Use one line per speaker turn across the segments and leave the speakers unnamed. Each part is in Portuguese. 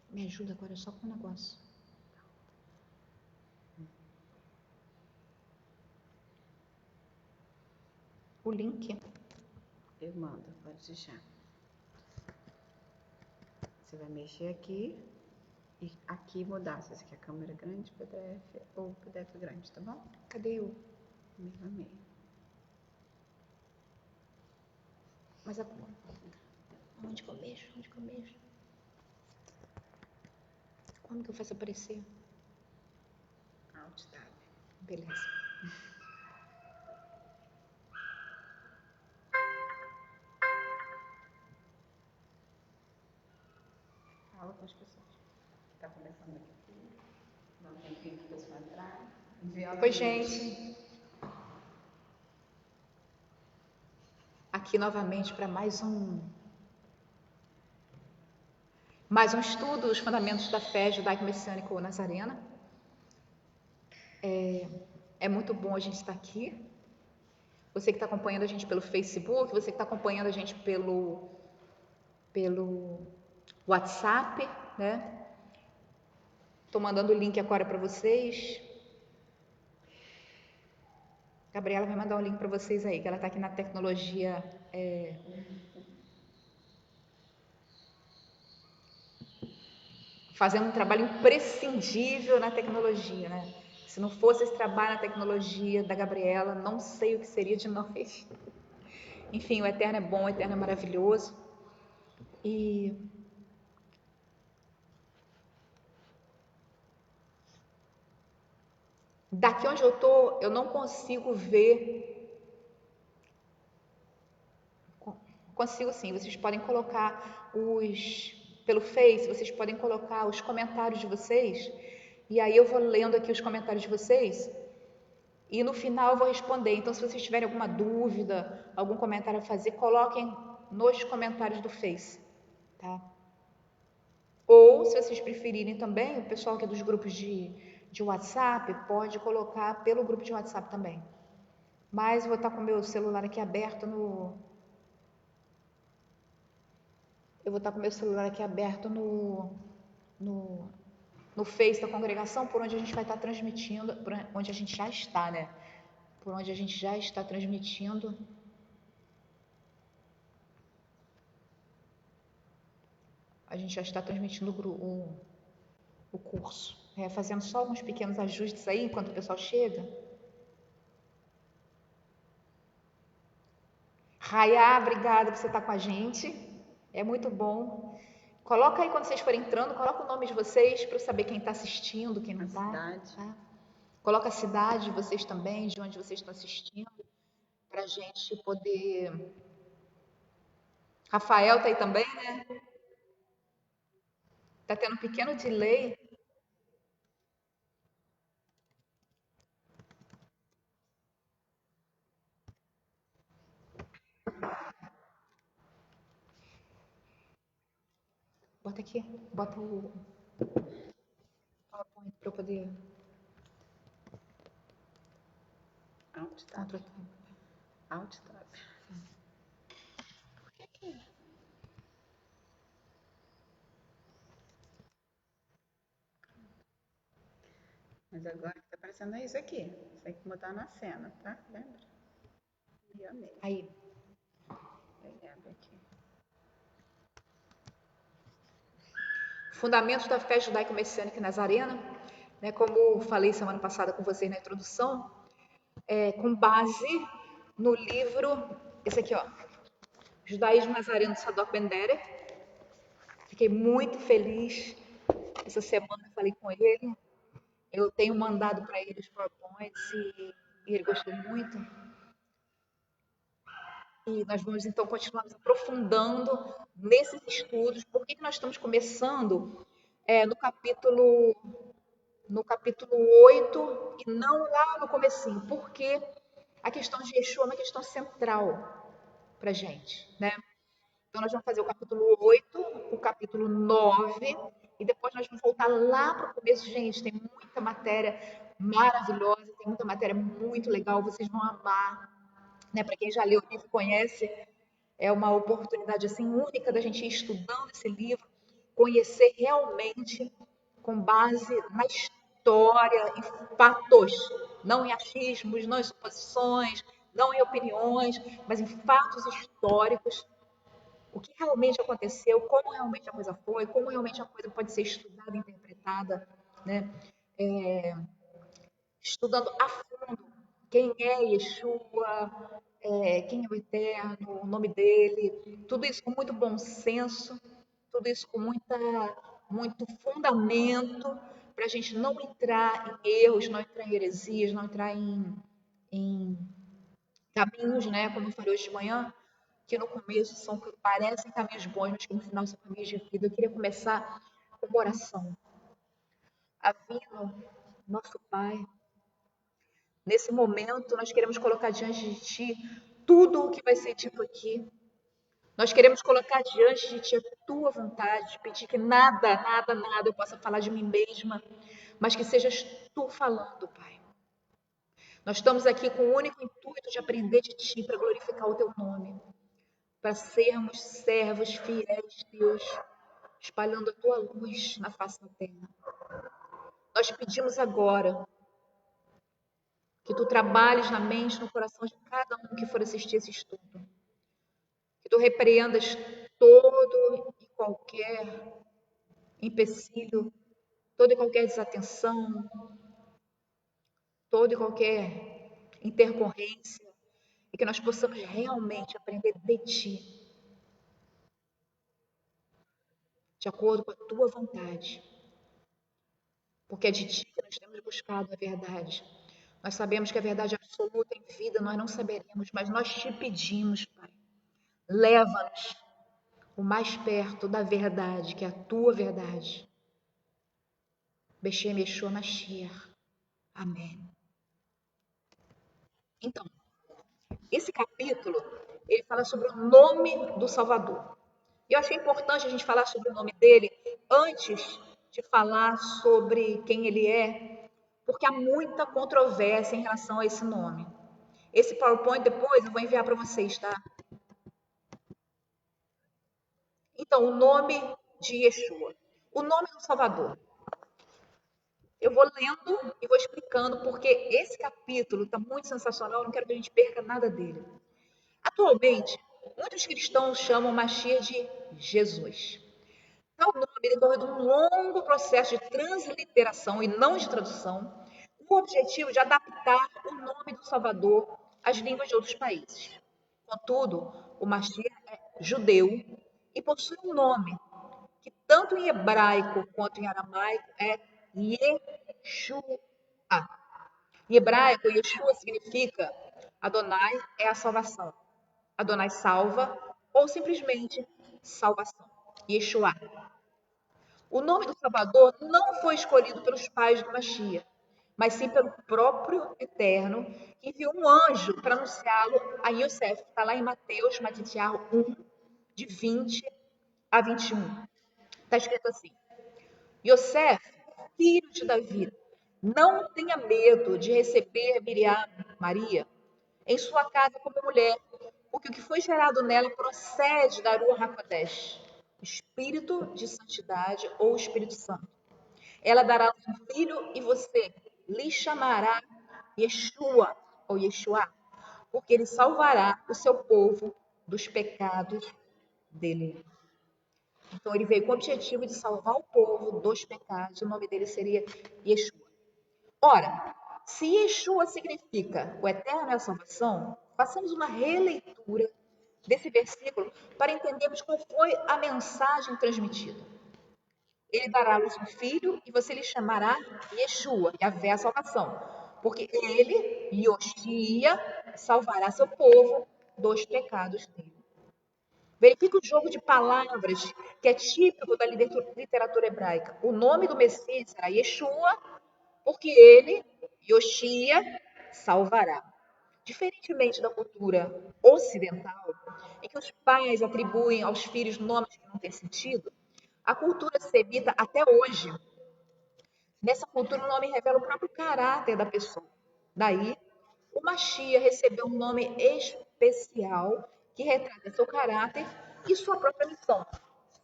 Me ajuda agora só com o negócio. O link.
Eu mando, pode deixar. Você vai mexer aqui e aqui mudar. Se você quer câmera grande, PDF ou PDF grande, tá bom?
Cadê o?
Meio a meio.
Mas onde que eu mexo? Onde que eu mexo? Como que eu faço aparecer?
Alt Tab.
Beleza.
Fala com as pessoas. Tá começando aqui. Dá um tempinho pro pessoal entrar.
Oi, gente. Aqui novamente para mais um estudo, os fundamentos da fé judaico-messiânico-nazarena. É muito bom a gente estar aqui. Você que está acompanhando a gente pelo Facebook, você que está acompanhando a gente pelo WhatsApp, né? Estou mandando o link agora para vocês. Gabriela vai mandar um link para vocês aí, que ela está aqui na tecnologia. Fazendo um trabalho imprescindível na tecnologia, né? Se não fosse esse trabalho na tecnologia da Gabriela, não sei o que seria de nós. Enfim, o Eterno é bom, o Eterno é maravilhoso. E daqui onde eu estou, eu não consigo ver. Consigo sim, vocês podem colocar pelo Face, vocês podem colocar os comentários de vocês. E aí eu vou lendo aqui os comentários de vocês. E no final eu vou responder. Então, se vocês tiverem alguma dúvida, algum comentário a fazer, coloquem nos comentários do Face, tá? Ou, se vocês preferirem também, o pessoal que é dos grupos de WhatsApp pode colocar pelo grupo de WhatsApp também. Mas eu vou estar com o meu celular aqui aberto no Face da congregação, por onde a gente vai estar transmitindo, por onde a gente já está, né? Por onde a gente já está transmitindo. A gente já está transmitindo o curso. Fazendo só uns pequenos ajustes aí enquanto o pessoal chega. Rayá, obrigada por você estar com a gente. É muito bom. Coloca aí quando vocês forem entrando, coloca o nome de vocês para eu saber quem está assistindo, quem não está.
Cidade.
Tá? Coloca a cidade de vocês também, de onde vocês estão assistindo, para a gente poder. Rafael tá aí também, né? Tá tendo um pequeno delay. Bota aqui, bota o PowerPoint para eu poder.
Alt Tab. Alt Tab. Mas agora que tá aparecendo é isso aqui. Você tem que mudar na cena, tá? Lembra? Meio a meio.
Aí.
Aí abre aqui.
Fundamentos da fé judaico-messiânica nazarena, né, como falei semana passada com vocês na introdução, com base no livro, esse aqui, ó, Judaísmo Nazareno de Sadoc Ben Derek. Fiquei muito feliz. Essa semana falei com ele. Eu tenho mandado para ele os PowerPoints e ele gostou muito. E nós vamos então continuar nos aprofundando nesses estudos. Por que nós estamos começando no capítulo 8 e não lá no comecinho? Porque a questão de Yeshua é uma questão central para a gente, né? Então, nós vamos fazer o capítulo 8, o capítulo 9, e depois nós vamos voltar lá para o começo. Gente, tem muita matéria maravilhosa, tem muita matéria muito legal, vocês vão amar. Né? Para quem já leu o livro e conhece, é uma oportunidade assim única da gente ir estudando esse livro, conhecer realmente com base na história, em fatos, não em achismos, não em suposições, não em opiniões, mas em fatos históricos, o que realmente aconteceu, como realmente a coisa foi, como realmente a coisa pode ser estudada, interpretada, né? Estudando a fundo quem é Yeshua, quem é o Eterno, o nome dele, tudo isso com muito bom senso, tudo isso com muito fundamento, para a gente não entrar em erros, não entrar em heresias, não entrar em caminhos, né, como eu falei hoje de manhã, que no começo parecem caminhos bons, mas que no final são caminhos de vida. Eu queria começar com uma oração. Avino, nosso Pai, nesse momento nós queremos colocar diante de Ti tudo o que vai ser dito aqui. Nós queremos colocar diante de Ti a Tua vontade, pedir que nada, nada, nada eu possa falar de mim mesma, mas que sejas Tu falando, Pai. Nós estamos aqui com o único intuito de aprender de Ti para glorificar o Teu nome, para sermos servos fiéis, Deus, espalhando a Tua luz na face da terra. Nós pedimos agora que Tu trabalhes na mente, no coração de cada um que for assistir esse estudo. Que Tu repreendas todo e qualquer empecilho, toda e qualquer desatenção, toda e qualquer intercorrência, e que nós possamos realmente aprender de Ti, de acordo com a Tua vontade, porque é de Ti que nós temos buscado a verdade. Nós sabemos que a verdade absoluta em vida nós não saberemos, mas nós Te pedimos, Pai, leva-nos o mais perto da verdade, que é a Tua verdade. Beshem Yeshua Mashiach. Amém. Então, esse capítulo, ele fala sobre o nome do Salvador. E eu achei importante a gente falar sobre o nome dele antes de falar sobre quem ele é, porque há muita controvérsia em relação a esse nome. Esse PowerPoint depois eu vou enviar para vocês, tá? Então, o nome de Yeshua. O nome do Salvador. Eu vou lendo e vou explicando, porque esse capítulo está muito sensacional, eu não quero que a gente perca nada dele. Atualmente, muitos cristãos chamam Mashiach de Jesus. Tal nome decorre de um longo processo de transliteração e não de tradução, com o objetivo de adaptar o nome do Salvador às línguas de outros países. Contudo, o Mashiach é judeu e possui um nome que tanto em hebraico quanto em aramaico é Yeshua. Em hebraico, Yeshua significa Adonai é a salvação. Adonai salva ou simplesmente salvação. Yeshua. O nome do Salvador não foi escolhido pelos pais do Mashiach, mas sim pelo próprio Eterno, que enviou um anjo para anunciá-lo a Yosef. Está lá em Mateus, Matitiarro 1, de 20 a 21. Está escrito assim: Yosef, filho de Davi, não tenha medo de receber Miriam, Maria, em sua casa como mulher, porque o que foi gerado nela procede da Ruach HaKodesh, Espírito de Santidade ou Espírito Santo. Ela dará um filho e você lhe chamará Yeshua ou Yeshua, porque ele salvará o seu povo dos pecados dele. Então ele veio com o objetivo de salvar o povo dos pecados. O nome dele seria Yeshua. Ora, se Yeshua significa o eterno é a salvação, façamos uma releitura desse versículo para entendermos qual foi a mensagem transmitida. Ele dará à luz um filho e você lhe chamará Yeshua, Yahvé a salvação, porque ele, Yoshia, salvará seu povo dos pecados dele. Verifique o jogo de palavras que é típico da literatura hebraica. O nome do Messias será Yeshua, porque ele, Yoshia, salvará. Diferentemente da cultura ocidental, em que os pais atribuem aos filhos nomes que não têm sentido, a cultura semita até hoje, nessa cultura o nome revela o próprio caráter da pessoa. Daí, o Mashiach recebeu um nome especial que retrata seu caráter e sua própria missão: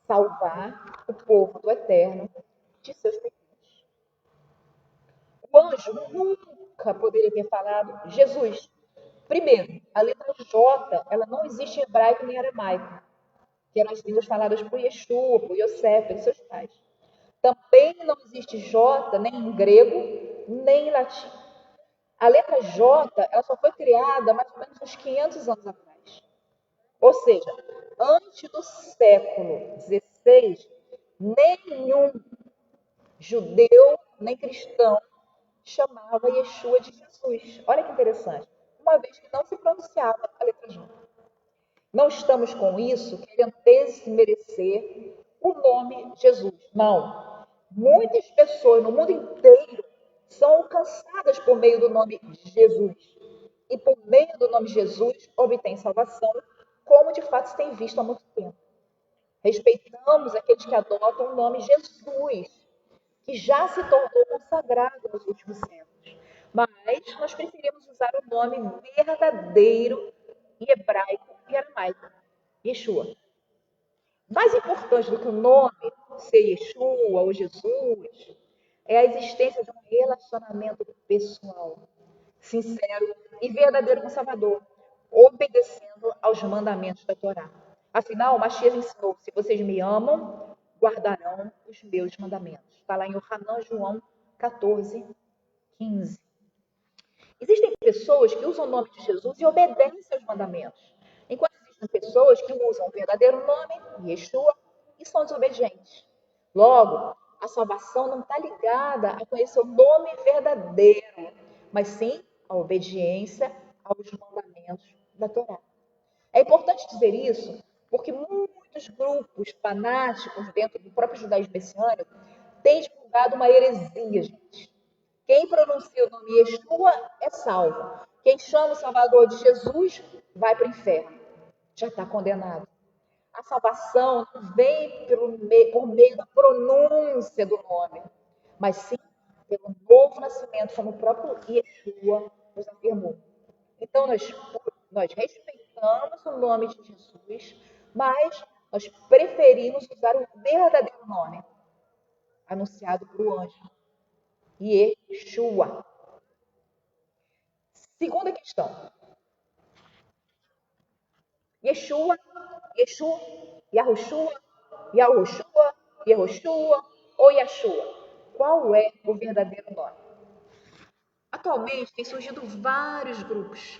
salvar o povo do Eterno de seus pecados. O anjo nunca poderia ter falado Jesus. Primeiro, a letra J, ela não existe em hebraico nem aramaico, que eram as línguas faladas por Yeshua, por Yosef, pelos seus pais. Também não existe J nem em grego, nem em latim. A letra J, ela só foi criada mais ou menos uns 500 anos atrás. Ou seja, antes do século XVI, nenhum judeu nem cristão chamava Yeshua de Jesus. Olha que interessante. Uma vez que não se pronunciava a letra J. Não estamos com isso querendo desmerecer o nome Jesus. Não. Muitas pessoas no mundo inteiro são alcançadas por meio do nome Jesus. E por meio do nome Jesus obtém salvação, como de fato se tem visto há muito tempo. Respeitamos aqueles que adotam o nome Jesus, que já se tornou consagrado nos últimos séculos. Mas nós preferimos usar o nome verdadeiro em hebraico e aramaico, Yeshua. Mais importante do que o nome ser Yeshua ou Jesus é a existência de um relacionamento pessoal, sincero e verdadeiro com o Salvador, obedecendo aos mandamentos da Torá. Afinal, Mashiach ensinou: se vocês me amam, guardarão os meus mandamentos. Está lá em Yohanan, João 14, 15. Existem pessoas que usam o nome de Jesus e obedecem aos mandamentos, enquanto existem pessoas que usam o verdadeiro nome, Yeshua, e são desobedientes. Logo, a salvação não está ligada a conhecer o nome verdadeiro, mas sim a obediência aos mandamentos da Torá. É importante dizer isso porque muitos grupos fanáticos dentro do próprio judaísmo messiânico têm divulgado uma heresia, gente. Quem pronuncia o nome Yeshua é salvo. Quem chama o Salvador de Jesus vai para o inferno. Já está condenado. A salvação não vem por meio da pronúncia do nome, mas sim pelo novo nascimento, como o próprio Yeshua nos afirmou. Então, nós respeitamos o nome de Jesus, mas nós preferimos usar o verdadeiro nome, anunciado por o anjo, Yeshua. Segunda questão. Yeshua, Yeshua, Yahushua, Yahushua, Yehoshua ou Yeshua? Qual é o verdadeiro nome? Atualmente tem surgido vários grupos.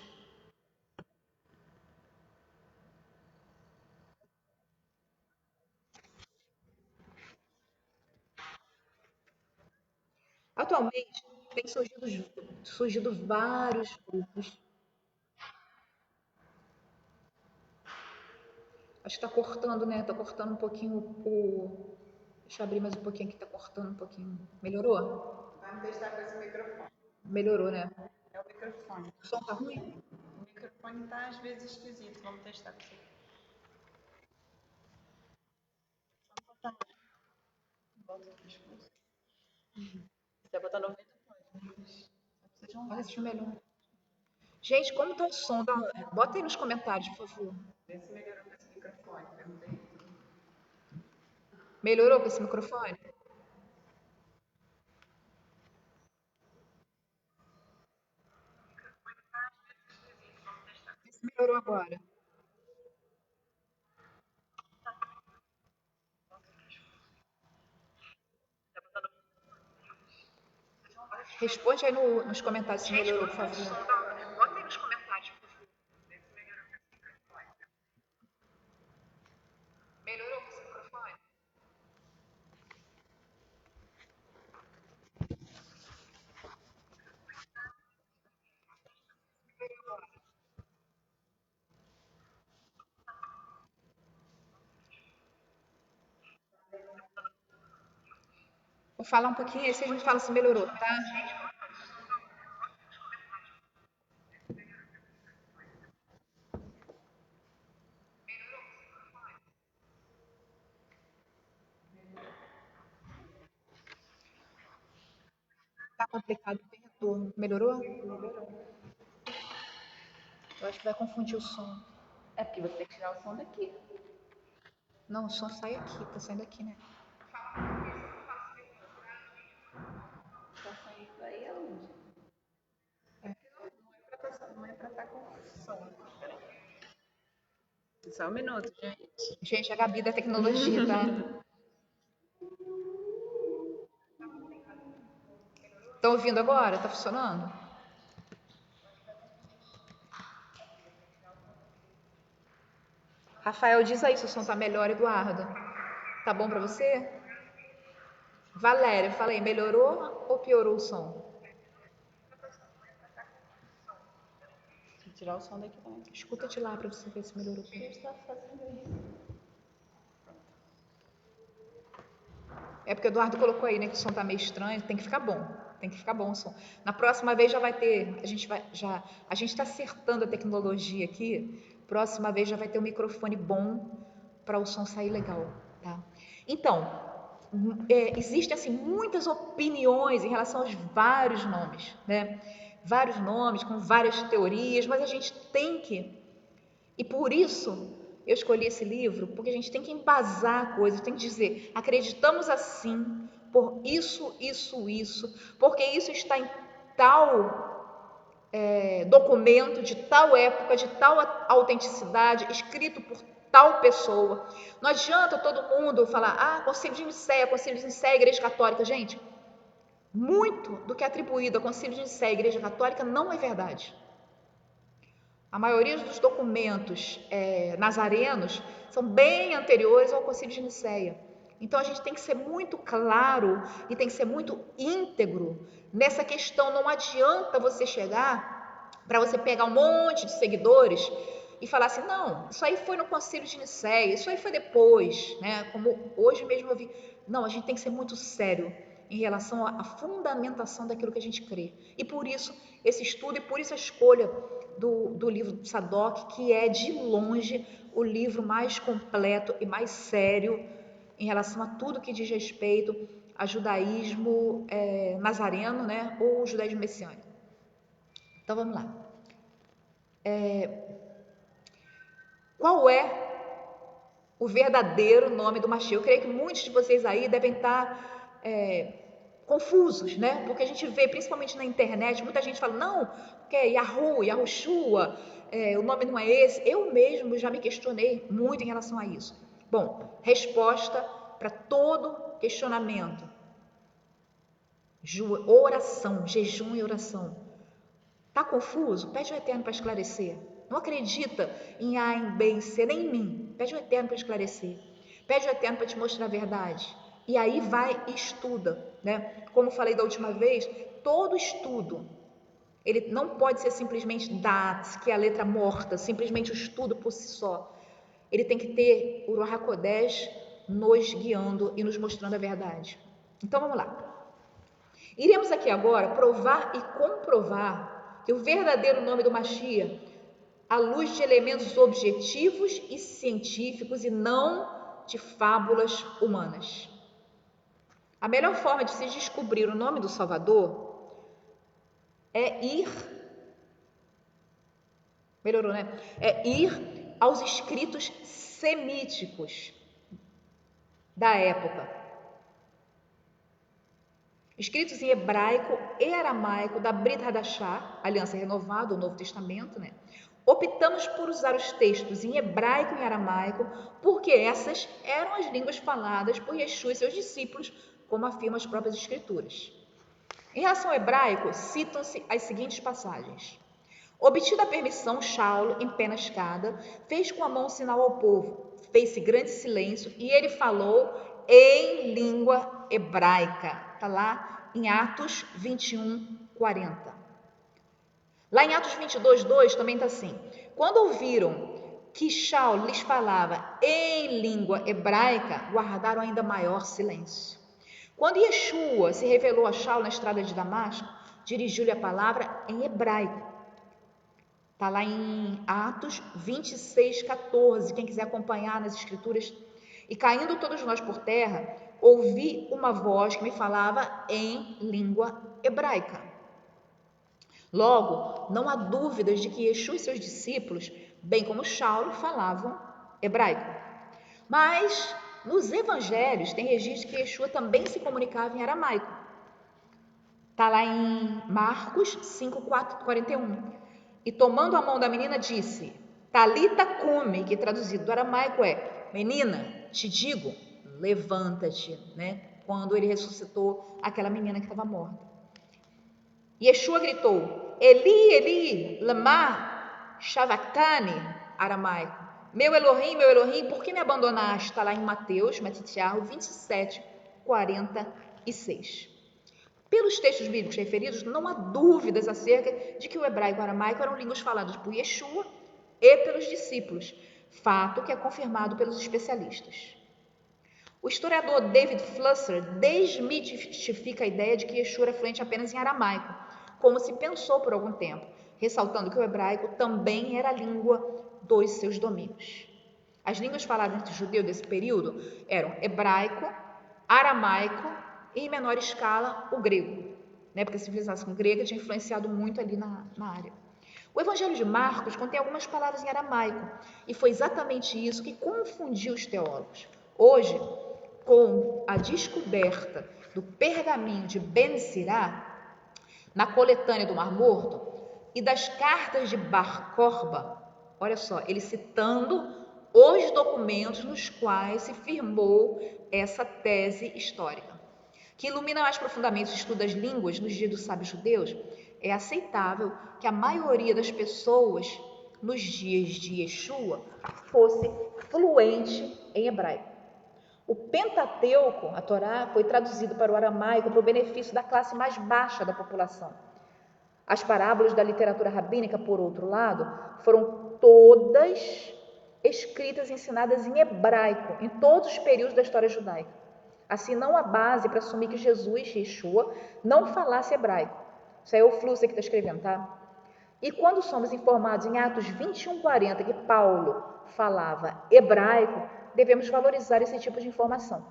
Atualmente tem surgido vários grupos. Acho que está cortando, né? Está cortando um pouquinho o. Deixa eu abrir mais um pouquinho aqui, está cortando um pouquinho. Melhorou?
Vamos testar com esse microfone.
Melhorou, né?
É o microfone.
O som tá ruim?
O microfone está às vezes esquisito. Vamos testar com você. Volta aqui, escuta. Você vai botar 90 pontos.
Olha se melhor. Gente, como tá o som? Bota aí nos comentários, por favor.
Vê se melhorou com esse microfone. Perguntei.
Melhorou com esse microfone? Vê se melhorou agora. Responde aí nos comentários se melhorou, por favor. Bota aí nos comentários, por favor. Melhorou com esse microfone? Vou falar um pouquinho aí vocês me falam se melhorou, tá? Tá complicado, tem retorno. Melhorou? Eu acho que vai confundir o som.
É porque você tem que tirar o som daqui.
Não, o som sai aqui, tá saindo aqui, né?
Tá saindo aí aonde? Não é pra estar com som. Peraí. Só um minuto, gente.
Gente, a Gabi da tecnologia, tá? Estão ouvindo agora? Tá funcionando? Rafael, diz aí se o som tá melhor, Eduardo. Tá bom pra você? Valéria, falei, melhorou ou piorou o som?
Vou tirar o som daqui também.
Escuta de lá pra você ver se melhorou.
O que está fazendo isso?
É porque o Eduardo colocou aí, né, que o som tá meio estranho, tem que ficar bom. Tem que ficar bom o som. Na próxima vez já vai ter, a gente está acertando a tecnologia aqui. Próxima vez já vai ter um microfone bom para o som sair legal, tá? Então, existem assim muitas opiniões em relação aos vários nomes, né? Vários nomes com várias teorias, mas a gente tem que, e por isso eu escolhi esse livro, porque a gente tem que embasar coisas, tem que dizer, acreditamos assim, por isso, porque isso está em tal documento, de tal época, de tal autenticidade, escrito por tal pessoa. Não adianta todo mundo falar, Concílio de Nicéia, Igreja Católica. Gente, muito do que é atribuído ao Concílio de Nicéia, Igreja Católica, não é verdade. A maioria dos documentos nazarenos são bem anteriores ao Concílio de Nicéia. Então a gente tem que ser muito claro e tem que ser muito íntegro nessa questão. Não adianta você chegar para você pegar um monte de seguidores e falar assim, não, isso aí foi no Concílio de Nicéia, isso aí foi depois, né? Como hoje mesmo eu vi. Não, a gente tem que ser muito sério em relação à fundamentação daquilo que a gente crê. E por isso esse estudo e por isso a escolha do livro do Sadoc, que é de longe o livro mais completo e mais sério em relação a tudo que diz respeito a judaísmo nazareno, né, ou judaísmo messiânico. Então vamos lá. Qual é o verdadeiro nome do Mashiach? Eu creio que muitos de vocês aí devem estar confusos, né? Porque a gente vê, principalmente na internet, muita gente fala, não, que é Yahushua, o nome não é esse. Eu mesmo já me questionei muito em relação a isso. Bom, resposta para todo questionamento. Oração, jejum e oração. Tá confuso? Pede ao Eterno para esclarecer. Não acredita em A, em B, em C, nem em mim. Pede ao Eterno para esclarecer. Pede ao Eterno para te mostrar a verdade. E aí vai e estuda, né? Como falei da última vez, todo estudo, ele não pode ser simplesmente dat, que é a letra morta, simplesmente o estudo por si só. Ele tem que ter o Ruach HaKodesh nos guiando e nos mostrando a verdade. Então vamos lá. Iremos aqui agora provar e comprovar que o verdadeiro nome do Mashiach, à luz de elementos objetivos e científicos e não de fábulas humanas. A melhor forma de se descobrir o nome do Salvador é ir, melhorou, né? É ir aos escritos semíticos da época, escritos em hebraico e aramaico da Brit Hadashah, Aliança Renovada, o Novo Testamento, né? Optamos por usar os textos em hebraico e em aramaico, porque essas eram as línguas faladas por Yeshua e seus discípulos, como afirmam as próprias escrituras. Em relação ao hebraico, citam-se as seguintes passagens. Obtida a permissão, Shaul, em pé na escada, fez com a mão um sinal ao povo, fez-se grande silêncio e ele falou em língua hebraica. Está lá em Atos 21, 40. Lá em Atos 22, 2 também está assim. Quando ouviram que Shaul lhes falava em língua hebraica, guardaram ainda maior silêncio. Quando Yeshua se revelou a Shaul na estrada de Damasco, dirigiu-lhe a palavra em hebraico. Está lá em Atos 26, 14. Quem quiser acompanhar nas escrituras. E caindo todos nós por terra, ouvi uma voz que me falava em língua hebraica. Logo, não há dúvidas de que Yeshua e seus discípulos, bem como Shaul, falavam hebraico. Mas nos evangelhos tem registro que Yeshua também se comunicava em aramaico. Está lá em Marcos 5:41. E tomando a mão da menina disse, Talita cumi, que traduzido do aramaico é, menina, te digo, levanta-te, né? Quando ele ressuscitou aquela menina que estava morta. Yeshua gritou, Eli, Eli, lama sabachthani, aramaico. Meu Elohim, por que me abandonaste? Está lá em Mateus 27:46. Pelos textos bíblicos referidos, não há dúvidas acerca de que o hebraico e o aramaico eram línguas faladas por Yeshua e pelos discípulos, fato que é confirmado pelos especialistas. O historiador David Flusser desmitifica a ideia de que Yeshua era fluente apenas em aramaico, como se pensou por algum tempo, ressaltando que o hebraico também era a língua dos seus domínios. As línguas faladas entre os judeus desse período eram hebraico, aramaico e, em menor escala, o grego, né? Porque a civilização grega tinha influenciado muito ali na área. O Evangelho de Marcos contém algumas palavras em aramaico, e foi exatamente isso que confundiu os teólogos. Hoje, com a descoberta do pergaminho de Ben Sirá, na coletânea do Mar Morto, e das cartas de Bar Korba, olha só, ele citando os documentos nos quais se firmou essa tese histórica, que ilumina mais profundamente o estudo das línguas nos dias dos sábios judeus. É aceitável que a maioria das pessoas nos dias de Yeshua fosse fluente em hebraico. O Pentateuco, a Torá, foi traduzido para o aramaico para o benefício da classe mais baixa da população. As parábolas da literatura rabínica, por outro lado, foram todas escritas e ensinadas em hebraico, em todos os períodos da história judaica. Assim, não há base para assumir que Jesus, Yeshua, não falasse hebraico. Isso aí é o Flusser que está escrevendo, tá? E quando somos informados em Atos 21:40 que Paulo falava hebraico, devemos valorizar esse tipo de informação.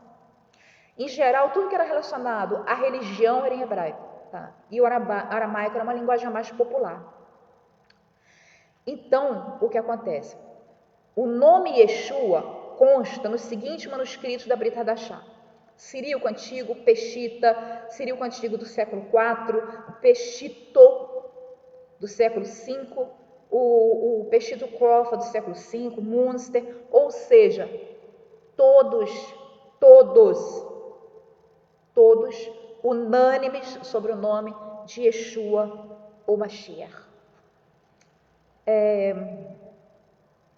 Em geral, tudo que era relacionado à religião era em hebraico, tá? E o aramaico era uma linguagem mais popular. Então, o que acontece? O nome Yeshua consta nos seguintes manuscritos da Brit Hadashah: Ciríaco Antigo, Peshita, Ciríaco Antigo do século IV, Peshito do século V, o Peshito Crofa do século V, Munster, ou seja, todos unânimes sobre o nome de Yeshua ou Mashiach.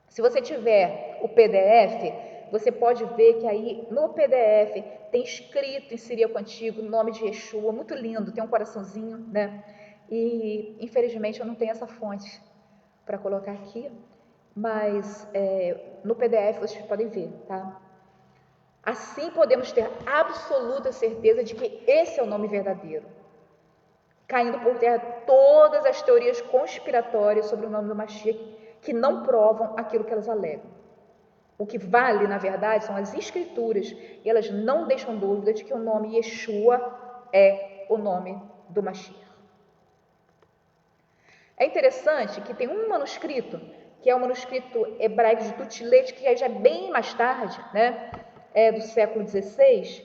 Se você tiver o PDF, você pode ver que aí no PDF tem escrito em siríaco antigo o nome de Yeshua, muito lindo, tem um coraçãozinho, né? E infelizmente eu não tenho essa fonte para colocar aqui, mas no PDF vocês podem ver, tá? Assim podemos ter absoluta certeza de que esse é o nome verdadeiro, caindo por terra todas as teorias conspiratórias sobre o nome do Mashiach que não provam aquilo que elas alegam. O que vale, na verdade, são as escrituras, e elas não deixam dúvida de que o nome Yeshua é o nome do Mashiach. É interessante que tem um manuscrito, que é o manuscrito hebraico de Tutilete, que já é bem mais tarde, né? É do século XVI.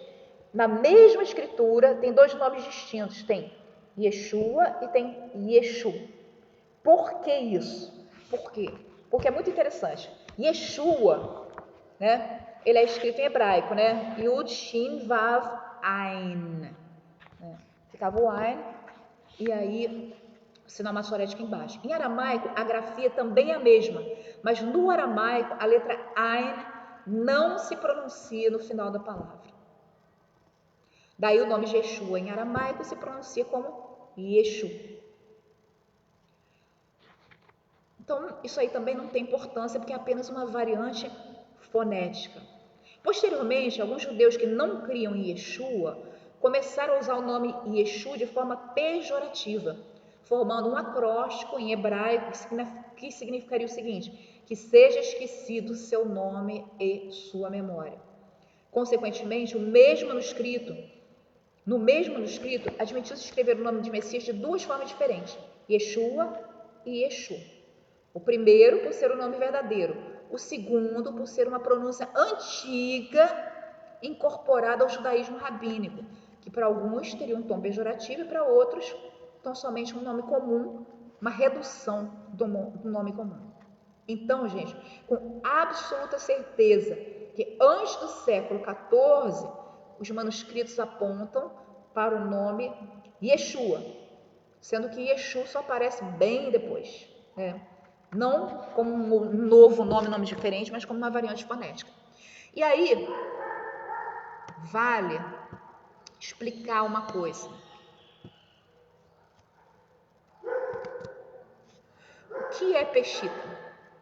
Na mesma escritura tem dois nomes distintos, tem Yeshua e tem Yeshu. Por que isso? Por quê? Porque é muito interessante. Yeshua, né? Ele é escrito em hebraico, né? Yud, Shin, Vav, Ain. Ficava o Ain e aí o sinal maçorético embaixo. Em aramaico, a grafia também é a mesma, mas no aramaico, a letra Ain não se pronuncia no final da palavra. Daí o nome Yeshua em aramaico se pronuncia como Yeshu. Então, isso aí também não tem importância, porque é apenas uma variante fonética. Posteriormente, alguns judeus que não criam em Yeshua começaram a usar o nome Yeshu de forma pejorativa, formando um acróstico em hebraico que significaria o seguinte: que seja esquecido seu nome e sua memória. Consequentemente, no mesmo manuscrito, admitiu-se escrever o nome de Messias de duas formas diferentes: Yeshua e Yeshu. O primeiro por ser o nome verdadeiro, o segundo por ser uma pronúncia antiga incorporada ao judaísmo rabínico, que para alguns teria um tom pejorativo e para outros tão somente um nome comum, uma redução do nome comum. Então, gente, com absoluta certeza que antes do século XIV, os manuscritos apontam para o nome Yeshua, sendo que Yeshua só aparece bem depois, né? Não como um novo nome diferente, mas como uma variante fonética. E aí, vale explicar uma coisa. O que é Peshita?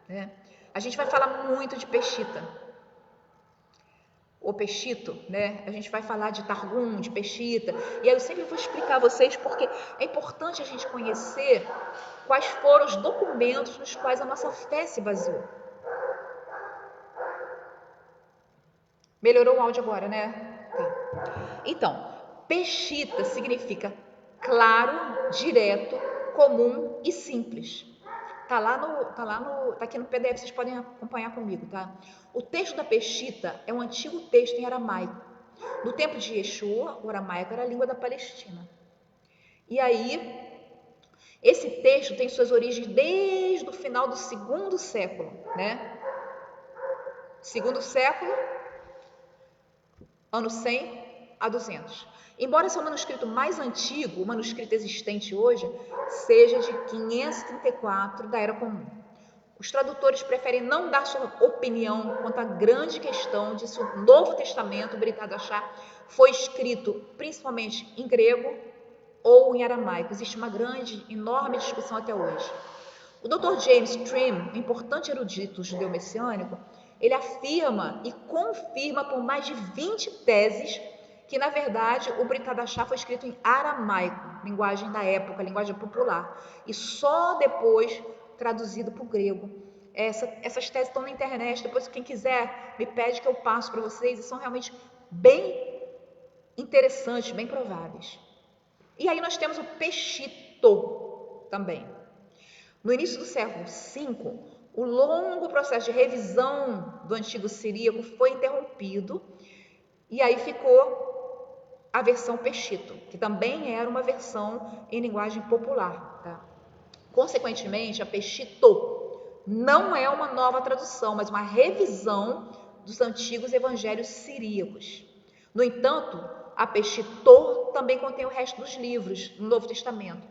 Né? A gente vai falar muito de Peshita, ou Peshito, né? A gente vai falar de Targum, de Peshita, e aí eu sempre vou explicar a vocês porque é importante a gente conhecer quais foram os documentos nos quais a nossa fé se baseou. Melhorou o áudio agora, né? Tá. Então, Peshita significa claro, direto, comum e simples. Tá aqui no PDF, vocês podem acompanhar comigo, tá? O texto da Peshita é um antigo texto em aramaico. No tempo de Yeshua, o aramaico era a língua da Palestina. E aí, esse texto tem suas origens desde o final do segundo século, né? Segundo século, ano 100 a 200. Embora seu manuscrito mais antigo, o manuscrito existente hoje, seja de 534 da Era Comum. Os tradutores preferem não dar sua opinião quanto à grande questão de se o Novo Testamento, o Brit Hadashah, foi escrito principalmente em grego ou em aramaico. Existe uma grande, enorme discussão até hoje. O Dr. James Trim, um importante erudito judeu messiânico, ele afirma e confirma por mais de 20 teses que, na verdade, o Brit Hadashah foi escrito em aramaico, linguagem da época, linguagem popular, e só depois traduzido para o grego. Essas teses estão na internet, depois quem quiser me pede que eu passo para vocês, e são realmente bem interessantes, bem prováveis. E aí nós temos o Peshito também. No início do século V, o longo processo de revisão do antigo siríaco foi interrompido e aí ficou a versão Peshito, que também era uma versão em linguagem popular. Tá? Consequentemente, a Peshito não é uma nova tradução, mas uma revisão dos antigos evangelhos siríacos. No entanto, a Peshito também contém o resto dos livros no Novo Testamento,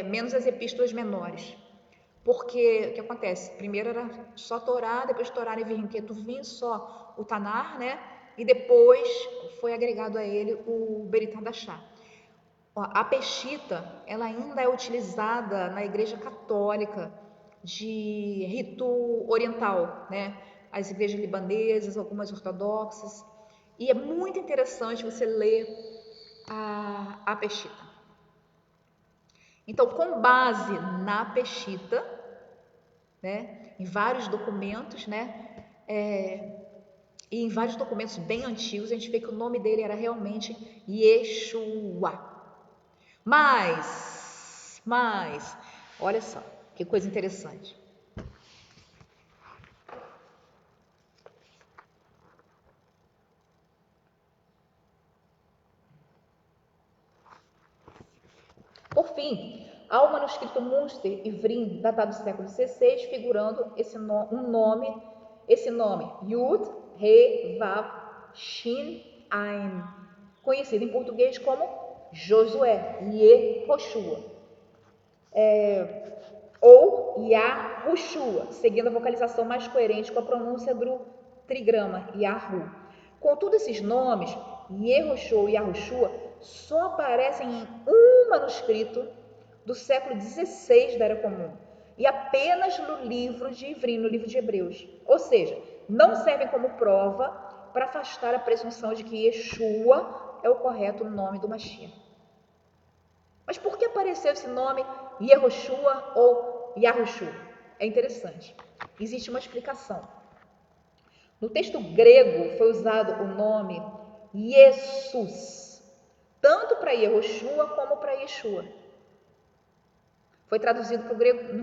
menos as epístolas menores. Porque o que acontece? Primeiro era só Torá, depois Torá e Neviim, Ketuvim, só o Tanar, né? E depois foi agregado a ele o Brit Hadashah. A Peshita, ela ainda é utilizada na Igreja Católica de rito oriental, né? As igrejas libanesas, algumas ortodoxas. E é muito interessante você ler a Peshita. Então, com base na Peshita, né, em vários documentos, né, e em vários documentos bem antigos, a gente vê que o nome dele era realmente Yeshua. Mas, olha só, que coisa interessante. Por fim, há o manuscrito Munster Ivrim, datado do século XVI, figurando esse nome, Yud, Re, Vav, Shin, Ain, conhecido em português como Josué, Yehoshua, ou Yahushua, seguindo a vocalização mais coerente com a pronúncia do trigrama, Yahu. Contudo, esses nomes, Yehoshua e Yahushua, só aparecem em um manuscrito do século XVI da Era Comum, e apenas no livro de Ivrim, no livro de Hebreus. Ou seja, não servem como prova para afastar a presunção de que Yeshua é o correto nome do Mashiach. Mas por que apareceu esse nome Yehoshua ou Yahushua? É interessante. Existe uma explicação. No texto grego foi usado o nome Jesus, tanto para Yehoshua como para Yeshua. Foi traduzido para o grego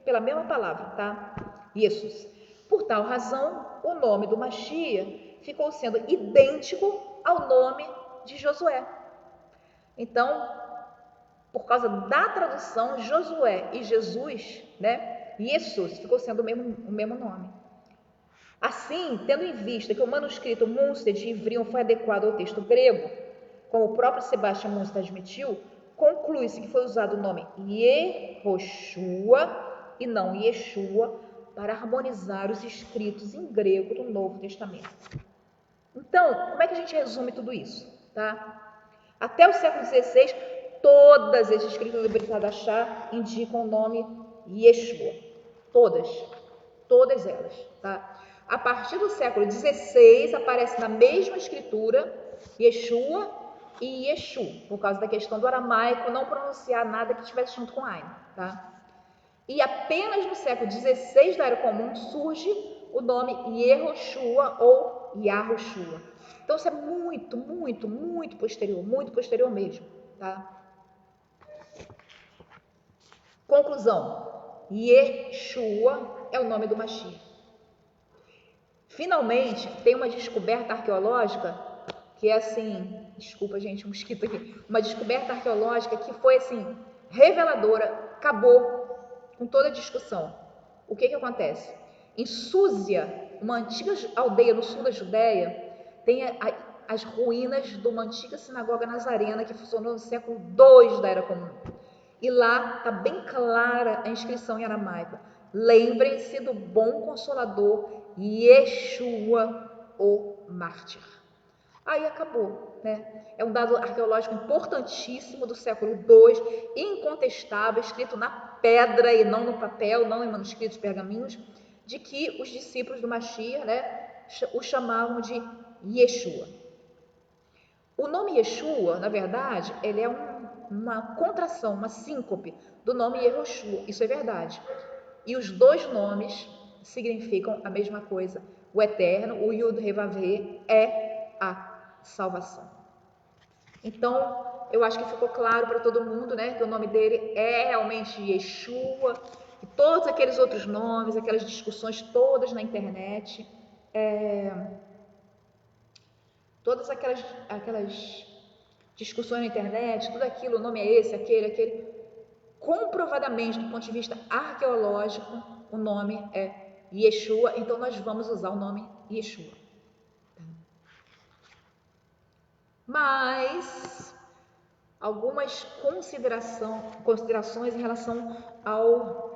pela mesma palavra, tá? Jesus. Por tal razão, o nome do Mashiach ficou sendo idêntico ao nome de Josué. Então, por causa da tradução, Josué e Jesus, né, Jesus, ficou sendo o mesmo nome. Assim, tendo em vista que o manuscrito Munster de Ivrion foi adequado ao texto grego, como o próprio Sebastian Munster admitiu, conclui-se que foi usado o nome Yehoshua e não Yeshua para harmonizar os escritos em grego do Novo Testamento. Então, como é que a gente resume tudo isso? Tá? Até o século XVI, todas as escrituras do Brit Hadashah indicam o nome Yeshua. Todas elas. Tá? A partir do século XVI, aparece na mesma escritura Yeshua e Yeshu, por causa da questão do aramaico não pronunciar nada que estivesse junto com Ain. Tá? E apenas no século XVI da Era Comum surge o nome Yehoshua ou Yahushua. Então isso é muito posterior mesmo. Tá? Conclusão, Yeshua é o nome do Mashiach. Finalmente, tem uma descoberta arqueológica que é assim, desculpa gente, um mosquito aqui, uma descoberta arqueológica que foi assim, reveladora, acabou com toda a discussão. O que acontece? Em Súzia, uma antiga aldeia no sul da Judéia, tem as ruínas de uma antiga sinagoga nazarena que funcionou no século II da Era Comum. E lá está bem clara a inscrição em aramaico. Lembrem-se do bom Consolador Yeshua, o mártir. Aí acabou, né? É um dado arqueológico importantíssimo do século II, incontestável, escrito na pedra e não no papel, não em manuscritos pergaminhos, de que os discípulos do Mashiach, né, o chamavam de Yeshua. O nome Yeshua, na verdade, ele é uma contração, uma síncope do nome Yehoshua, isso é verdade. E os dois nomes significam a mesma coisa. O eterno, o Yud Revavê, é a salvação. Então, eu acho que ficou claro para todo mundo, né, que o nome dele é realmente Yeshua, e todos aqueles outros nomes, aquelas discussões todas na internet, todas aquelas discussões na internet, tudo aquilo, o nome é esse, aquele, comprovadamente, do ponto de vista arqueológico, o nome é Yeshua, então nós vamos usar o nome Yeshua. Mas algumas considerações em relação ao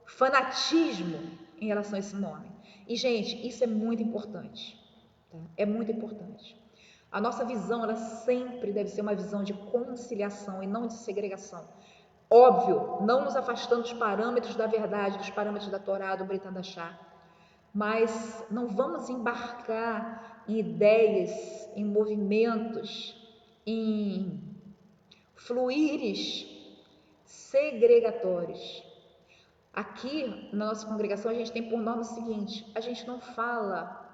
fanatismo em relação a esse nome. E, gente, isso é muito importante. Tá? É muito importante. A nossa visão, ela sempre deve ser uma visão de conciliação e não de segregação. Óbvio, não nos afastando dos parâmetros da verdade, dos parâmetros da Torá, do Brit Hadashah, mas não vamos embarcar em ideias, em movimentos, em fluires segregatórios. Aqui na nossa congregação a gente tem por norma o seguinte: a gente não fala.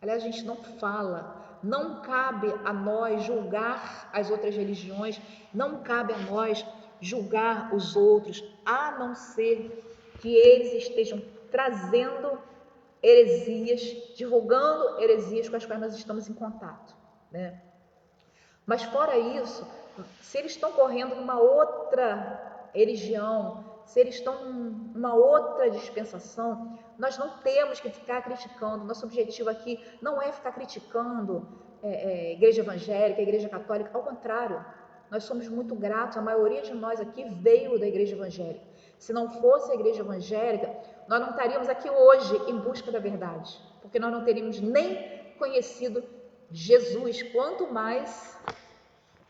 Aliás, a gente não fala, não cabe a nós julgar as outras religiões, não cabe a nós julgar os outros, a não ser que eles estejam trazendo heresias, divulgando heresias com as quais nós estamos em contato, né? Mas fora isso, se eles estão correndo numa outra religião, se eles estão numa outra dispensação, nós não temos que ficar criticando. Nosso objetivo aqui não é ficar criticando igreja evangélica, igreja católica, ao contrário, nós somos muito gratos, a maioria de nós aqui veio da igreja evangélica. Se não fosse a igreja evangélica, nós não estaríamos aqui hoje em busca da verdade, porque nós não teríamos nem conhecido Jesus, quanto mais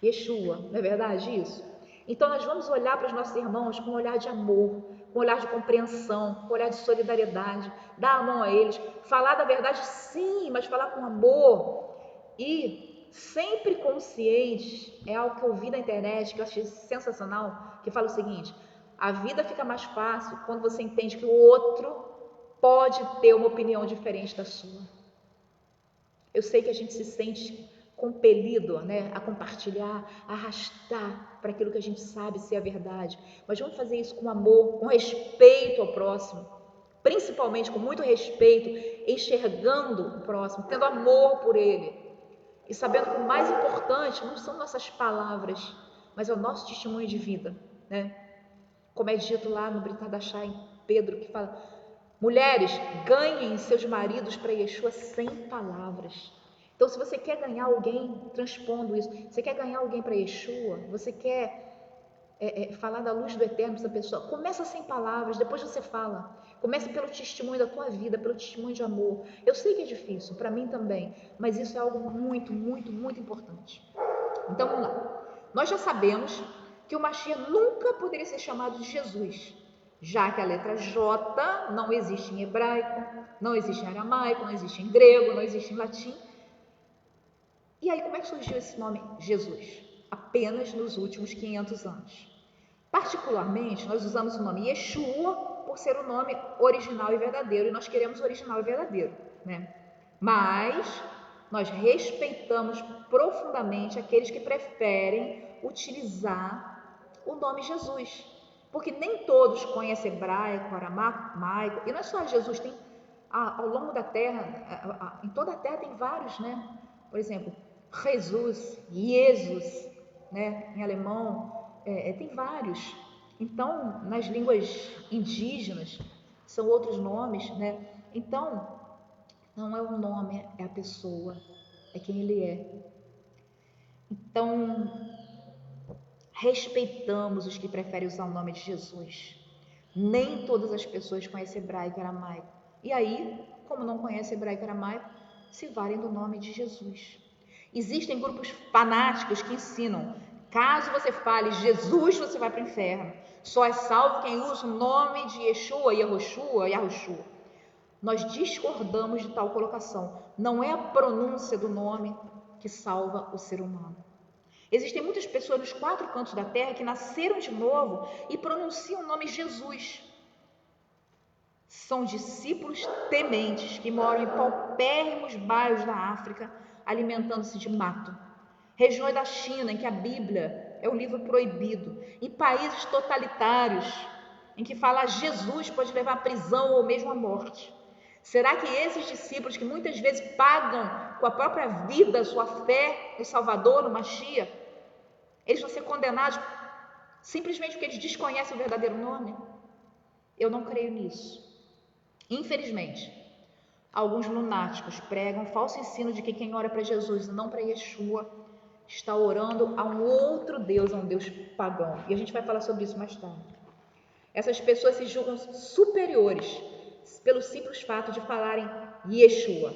Yeshua, não é verdade isso? Então nós vamos olhar para os nossos irmãos com um olhar de amor, com um olhar de compreensão, com um olhar de solidariedade, dar a mão a eles, falar da verdade sim, mas falar com amor e sempre conscientes. É algo que eu vi na internet, que eu achei sensacional, que fala o seguinte: a vida fica mais fácil quando você entende que o outro pode ter uma opinião diferente da sua. Eu sei que a gente se sente compelido, né, a compartilhar, a arrastar para aquilo que a gente sabe ser a verdade, mas vamos fazer isso com amor, com respeito ao próximo, principalmente com muito respeito, enxergando o próximo, tendo amor por ele e sabendo que o mais importante não são nossas palavras, mas é o nosso testemunho de vida, né? Como é dito lá no Brit Hadashah em Pedro, que fala: mulheres, ganhem seus maridos para Yeshua sem palavras. Então, se você quer ganhar alguém, transpondo isso, você quer ganhar alguém para Yeshua, você quer falar da luz do eterno para essa pessoa, começa sem palavras, depois você fala. Começa pelo testemunho da tua vida, pelo testemunho de amor. Eu sei que é difícil, para mim também, mas isso é algo muito, muito, muito importante. Então vamos lá. Nós já sabemos que o Mashiach nunca poderia ser chamado de Jesus, já que a letra J não existe em hebraico, não existe em aramaico, não existe em grego, não existe em latim. E aí, como é que surgiu esse nome Jesus? Apenas nos últimos 500 anos. Particularmente, nós usamos o nome Yeshua por ser o nome original e verdadeiro, e nós queremos o original e verdadeiro, né? Mas nós respeitamos profundamente aqueles que preferem utilizar o nome Jesus, porque nem todos conhecem hebraico, aramaico, e não é só Jesus, tem ao longo da terra, em toda a terra tem vários, né? Por exemplo, Jesus, né? Em alemão, tem vários. Então, nas línguas indígenas, são outros nomes, né? Então, não é o nome, é a pessoa, é quem ele é. Então, respeitamos os que preferem usar o nome de Jesus. Nem todas as pessoas conhecem hebraico e aramaico. E aí, como não conhecem hebraico e aramaico, se valem do nome de Jesus. Existem grupos fanáticos que ensinam: caso você fale Jesus, você vai para o inferno. Só é salvo quem usa o nome de Yeshua, Yahushua. Nós discordamos de tal colocação. Não é a pronúncia do nome que salva o ser humano. Existem muitas pessoas nos 4 cantos da terra que nasceram de novo e pronunciam o nome Jesus. São discípulos tementes que moram em paupérrimos bairros da África, alimentando-se de mato. Regiões da China em que a Bíblia é um livro proibido. Em países totalitários em que falar Jesus pode levar à prisão ou mesmo à morte. Será que esses discípulos que muitas vezes pagam com a própria vida a sua fé no Salvador, no Mashiach, eles vão ser condenados simplesmente porque eles desconhecem o verdadeiro nome? Eu não creio nisso. Infelizmente, alguns lunáticos pregam falso ensino de que quem ora para Jesus e não para Yeshua está orando a um outro Deus, a um Deus pagão. E a gente vai falar sobre isso mais tarde. Essas pessoas se julgam superiores pelo simples fato de falarem Yeshua.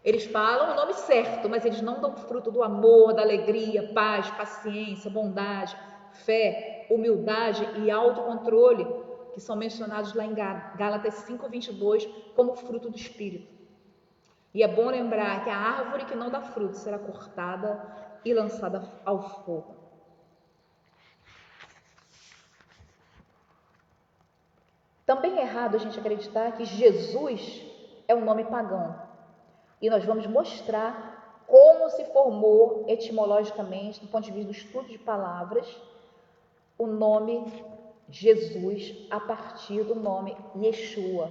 Eles falam o nome certo, mas eles não dão fruto do amor, da alegria, paz, paciência, bondade, fé, humildade e autocontrole, que são mencionados lá em Gálatas 5:22 como fruto do Espírito. E é bom lembrar que a árvore que não dá fruto será cortada e lançada ao fogo. Também é errado a gente acreditar que Jesus é um nome pagão. E nós vamos mostrar como se formou etimologicamente, do ponto de vista do estudo de palavras, o nome Jesus a partir do nome Yeshua.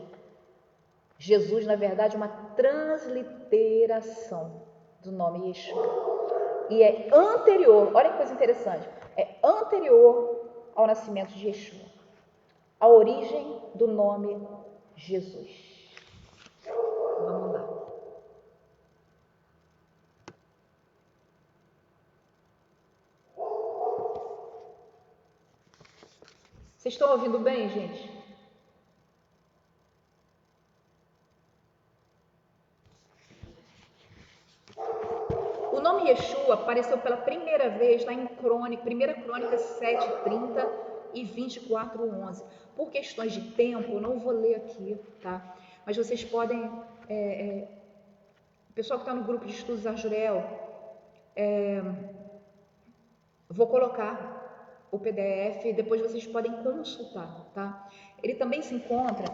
Jesus, na verdade, é uma transliteração do nome Yeshua. E é anterior, olha que coisa interessante, é anterior ao nascimento de Yeshua, a origem do nome Jesus. Vamos lá. Vocês estão ouvindo bem, gente? O nome Yeshua apareceu pela primeira vez lá em 1 Crônicas 7:30 e 24:11. Por questões de tempo, eu não vou ler aqui, tá? Mas vocês podem... o pessoal que está no grupo de estudos Arjurel, vou colocar o PDF e depois vocês podem consultar, tá? Ele também se encontra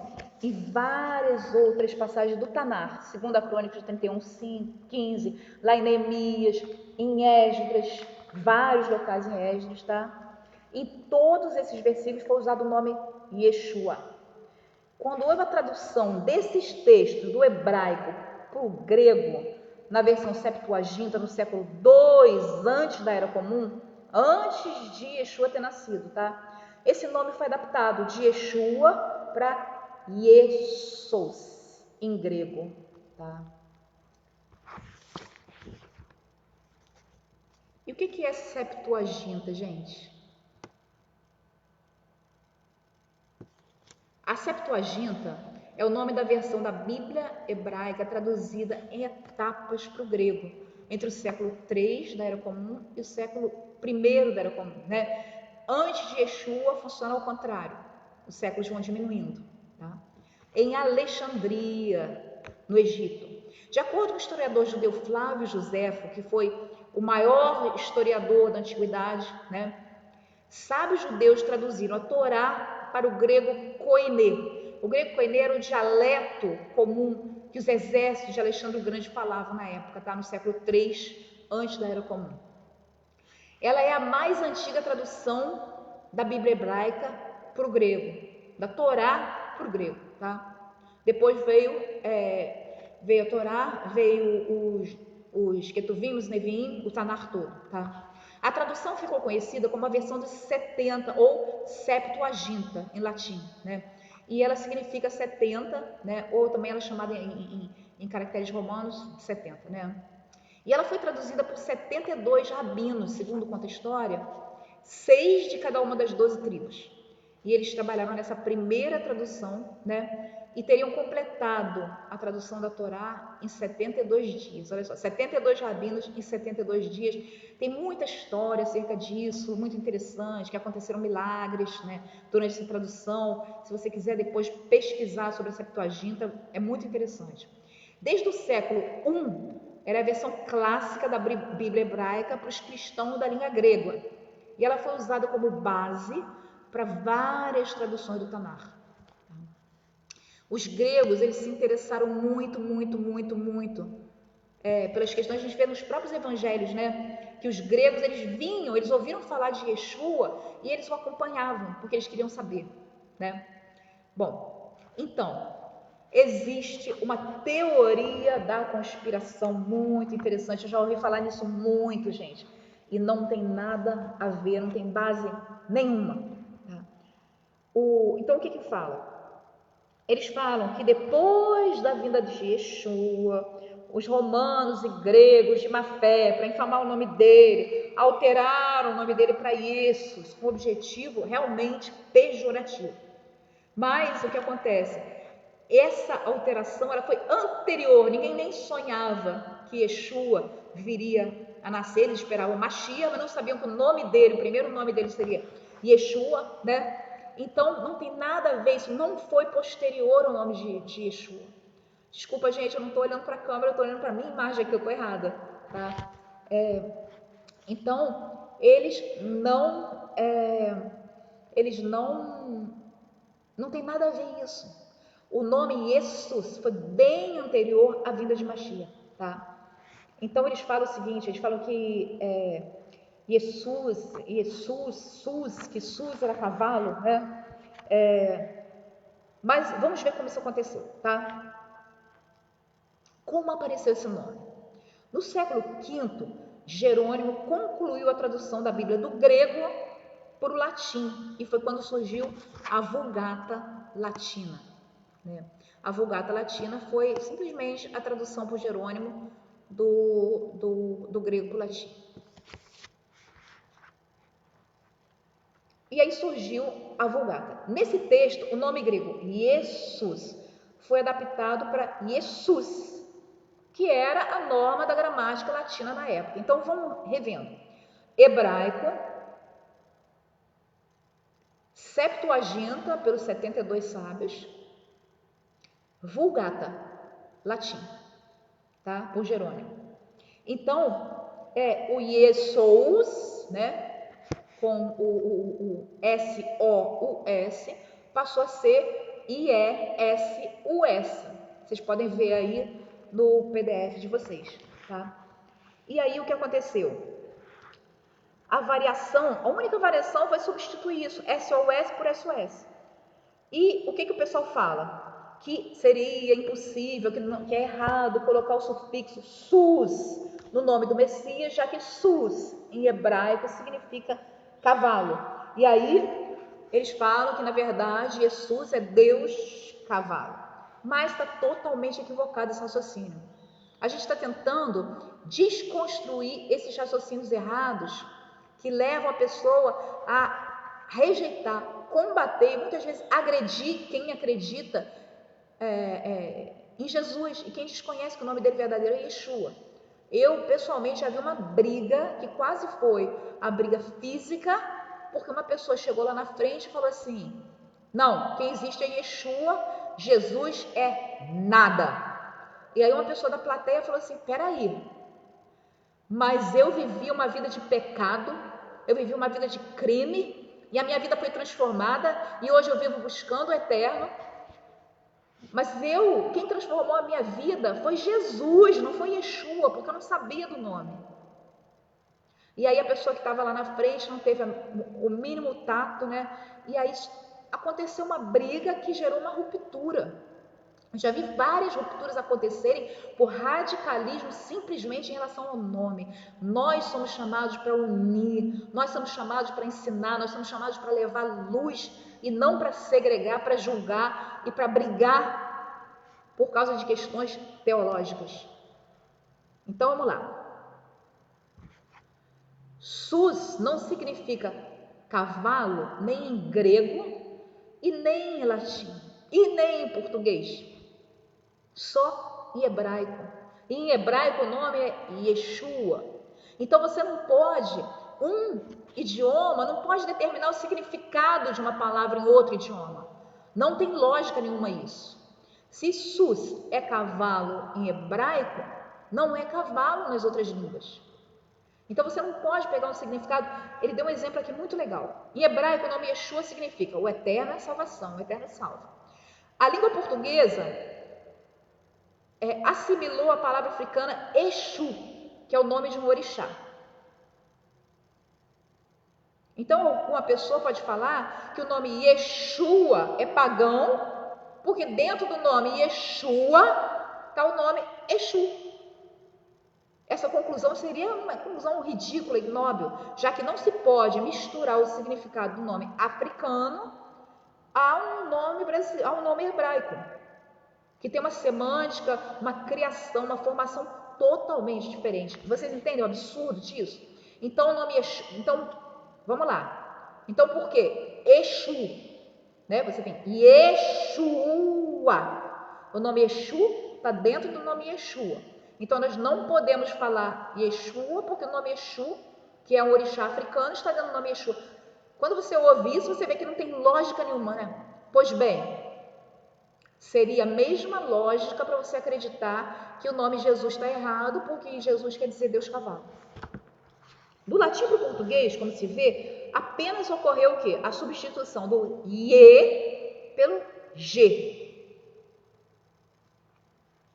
em várias outras passagens do Tanar, 2 Crônicas 31:15, lá em Neemias, em Esdras, vários locais em Esdras, tá? Em todos esses versículos foi usado o nome Yeshua. Quando houve a tradução desses textos do hebraico para o grego, na versão Septuaginta, no século II antes da Era Comum, antes de Yeshua ter nascido, tá? Esse nome foi adaptado de Yeshua para Jessos, em grego, tá? E o que é Septuaginta, gente? A Septuaginta é o nome da versão da Bíblia hebraica traduzida em etapas para o grego, entre o século III da Era Comum e o século I da Era Comum, né? Antes de Yeshua funciona ao contrário, os séculos vão diminuindo, tá? Em Alexandria, no Egito. De acordo com o historiador judeu Flávio Josefo, que foi o maior historiador da antiguidade, né? Sábios judeus traduziram a Torá para o grego koiné. O grego koiné era o dialeto comum que os exércitos de Alexandre o Grande falavam na época, tá? No século III, antes da Era Comum. Ela é a mais antiga tradução da Bíblia hebraica para o grego, da Torá para o grego, tá? Depois veio a Torá, veio os Ketuvim, os Neviim, o Tanar todo, tá? A tradução ficou conhecida como a versão dos 70 ou Septuaginta em latim, né? E ela significa 70, né? Ou também ela é chamada em caracteres romanos 70, né? E ela foi traduzida por 72 rabinos, segundo conta a história, 6 de cada uma das 12 tribos. E eles trabalharam nessa primeira tradução, né? E teriam completado a tradução da Torá em 72 dias. Olha só, 72 rabinos em 72 dias. Tem muita história acerca disso, muito interessante, que aconteceram milagres, né, durante essa tradução. Se você quiser depois pesquisar sobre a Septuaginta, é muito interessante. Desde o século I, era a versão clássica da Bíblia hebraica para os cristãos da língua grega. E ela foi usada como base para várias traduções do Tanar. Os gregos, eles se interessaram muito pelas questões. A gente vê nos próprios evangelhos, né, que os gregos, eles ouviram falar de Yeshua e eles o acompanhavam, porque eles queriam saber, né? Bom, então, existe uma teoria da conspiração muito interessante. Eu já ouvi falar nisso muito, gente, e não tem nada a ver, não tem base nenhuma, tá? Então, o que fala? Eles falam que depois da vinda de Yeshua, os romanos e gregos de má fé, para infamar o nome dele, alteraram o nome dele para Jesus, com objetivo realmente pejorativo. Mas o que acontece? Essa alteração ela foi anterior, ninguém nem sonhava que Yeshua viria a nascer. Eles esperavam Mashiach, mas não sabiam que o nome dele, o primeiro nome dele seria Yeshua, né? Então, não tem nada a ver, isso não foi posterior ao nome de Yeshua. Desculpa, gente, eu não estou olhando para a câmera, eu estou olhando para a minha imagem aqui, eu estou errada, tá? Então, não tem nada a ver isso. O nome Jesus foi bem anterior à vinda de Mashiach, tá? Então, eles falam o seguinte, eles falam que Jesus, que Sus era cavalo, né? Mas vamos ver como isso aconteceu, tá? Como apareceu esse nome? No século V, Jerônimo concluiu a tradução da Bíblia do grego para o latim, e foi quando surgiu a Vulgata Latina, né? A Vulgata Latina foi simplesmente a tradução por Jerônimo do grego para o latim. E aí surgiu a Vulgata. Nesse texto, o nome grego Jesus foi adaptado para Jesus, que era a norma da gramática latina na época. Então vamos revendo: hebraico, Septuaginta pelos 72 sábios, Vulgata, latim, tá? Por Jerônimo. Então o Jesus, né? Com o S-O-U-S, passou a ser I-E-S-U-S. Vocês podem ver aí no PDF de vocês, tá? E aí o que aconteceu? A única variação foi substituir isso, S-O-S por S-O-S. E o que o pessoal fala? Que seria impossível, que é errado colocar o sufixo sus no nome do Messias, já que sus em hebraico significa cavalo. E aí eles falam que na verdade Jesus é Deus cavalo. Mas está totalmente equivocado esse raciocínio. A gente está tentando desconstruir esses raciocínios errados que levam a pessoa a rejeitar, combater e muitas vezes agredir quem acredita em Jesus e quem desconhece que o nome dele verdadeiro é Yeshua. Eu pessoalmente já vi uma briga que quase foi a briga física, porque uma pessoa chegou lá na frente e falou assim: não, quem existe é Yeshua, Jesus é nada. E aí uma pessoa da plateia falou assim: peraí, mas eu vivi uma vida de pecado, eu vivi uma vida de crime, e a minha vida foi transformada, e hoje eu vivo buscando o eterno. Mas quem transformou a minha vida foi Jesus, não foi Yeshua, porque eu não sabia do nome. E aí a pessoa que estava lá na frente não teve o mínimo tato, né? E aí aconteceu uma briga que gerou uma ruptura. Eu já vi várias rupturas acontecerem por radicalismo simplesmente em relação ao nome. Nós somos chamados para unir, nós somos chamados para ensinar, nós somos chamados para levar luz e não para segregar, para julgar e para brigar por causa de questões teológicas. Então vamos lá. Sus não significa cavalo nem em grego e nem em latim e nem em português. Só em hebraico. E em hebraico o nome é Yeshua. Então você não pode, um idioma não pode determinar o significado de uma palavra em outro idioma. Não tem lógica nenhuma isso. Se sus é cavalo em hebraico, não é cavalo nas outras línguas. Então você não pode pegar um significado. Ele deu um exemplo aqui muito legal. Em hebraico o nome Yeshua significa o eterno é salvação, o eterno salva. A língua portuguesa assimilou a palavra africana Exu, que é o nome de um orixá. Então, uma pessoa pode falar que o nome Yeshua é pagão, porque dentro do nome Yeshua está o nome Exu. Essa conclusão seria uma conclusão ridícula, ignóbil, já que não se pode misturar o significado do nome africano a um nome hebraico, que tem uma semântica, uma criação, uma formação totalmente diferente. Vocês entendem o absurdo disso? Então, o nome Exu, vamos lá. Então, por quê? Exu, né? Você tem Yeshua. O nome Exu está dentro do nome Yeshua. Então, nós não podemos falar Yeshua, porque o nome Exu, que é um orixá africano, está dentro do nome Yeshua. Quando você ouve isso, você vê que não tem lógica nenhuma, né? Pois bem, seria a mesma lógica para você acreditar que o nome Jesus está errado, porque Jesus quer dizer Deus cavalo. Do latim para o português, como se vê, apenas ocorreu o quê? A substituição do Ye pelo G.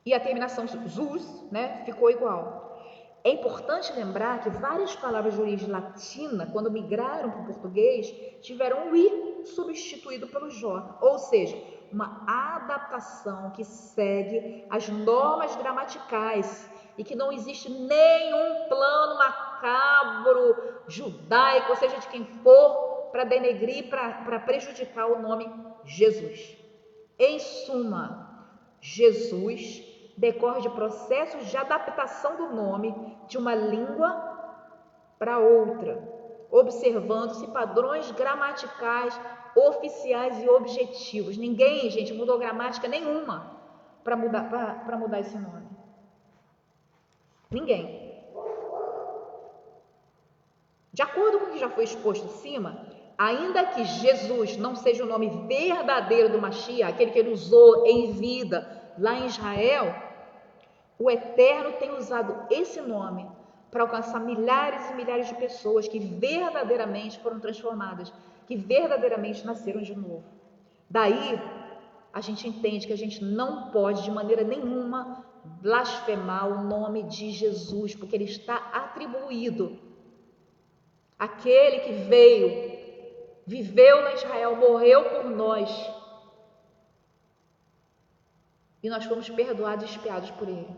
E a terminação zus, né, ficou igual. É importante lembrar que várias palavras de origem latina, quando migraram para o português, tiveram o I substituído pelo J, ou seja, uma adaptação que segue as normas gramaticais e que não existe nenhum plano macabro, judaico, ou seja, de quem for, para denegrir, para prejudicar o nome Jesus. Em suma, Jesus decorre de processos de adaptação do nome de uma língua para outra, observando-se padrões gramaticais oficiais e objetivos. Ninguém, gente, mudou gramática nenhuma para mudar esse nome. Ninguém. De acordo com o que já foi exposto acima, ainda que Jesus não seja o nome verdadeiro do Mashiach, aquele que ele usou em vida lá em Israel, o Eterno tem usado esse nome para alcançar milhares e milhares de pessoas que verdadeiramente foram transformadas, que verdadeiramente nasceram de novo. Daí, a gente entende que a gente não pode de maneira nenhuma blasfemar o nome de Jesus, porque ele está atribuído àquele que veio, viveu na Israel, morreu por nós e nós fomos perdoados e expiados por Ele.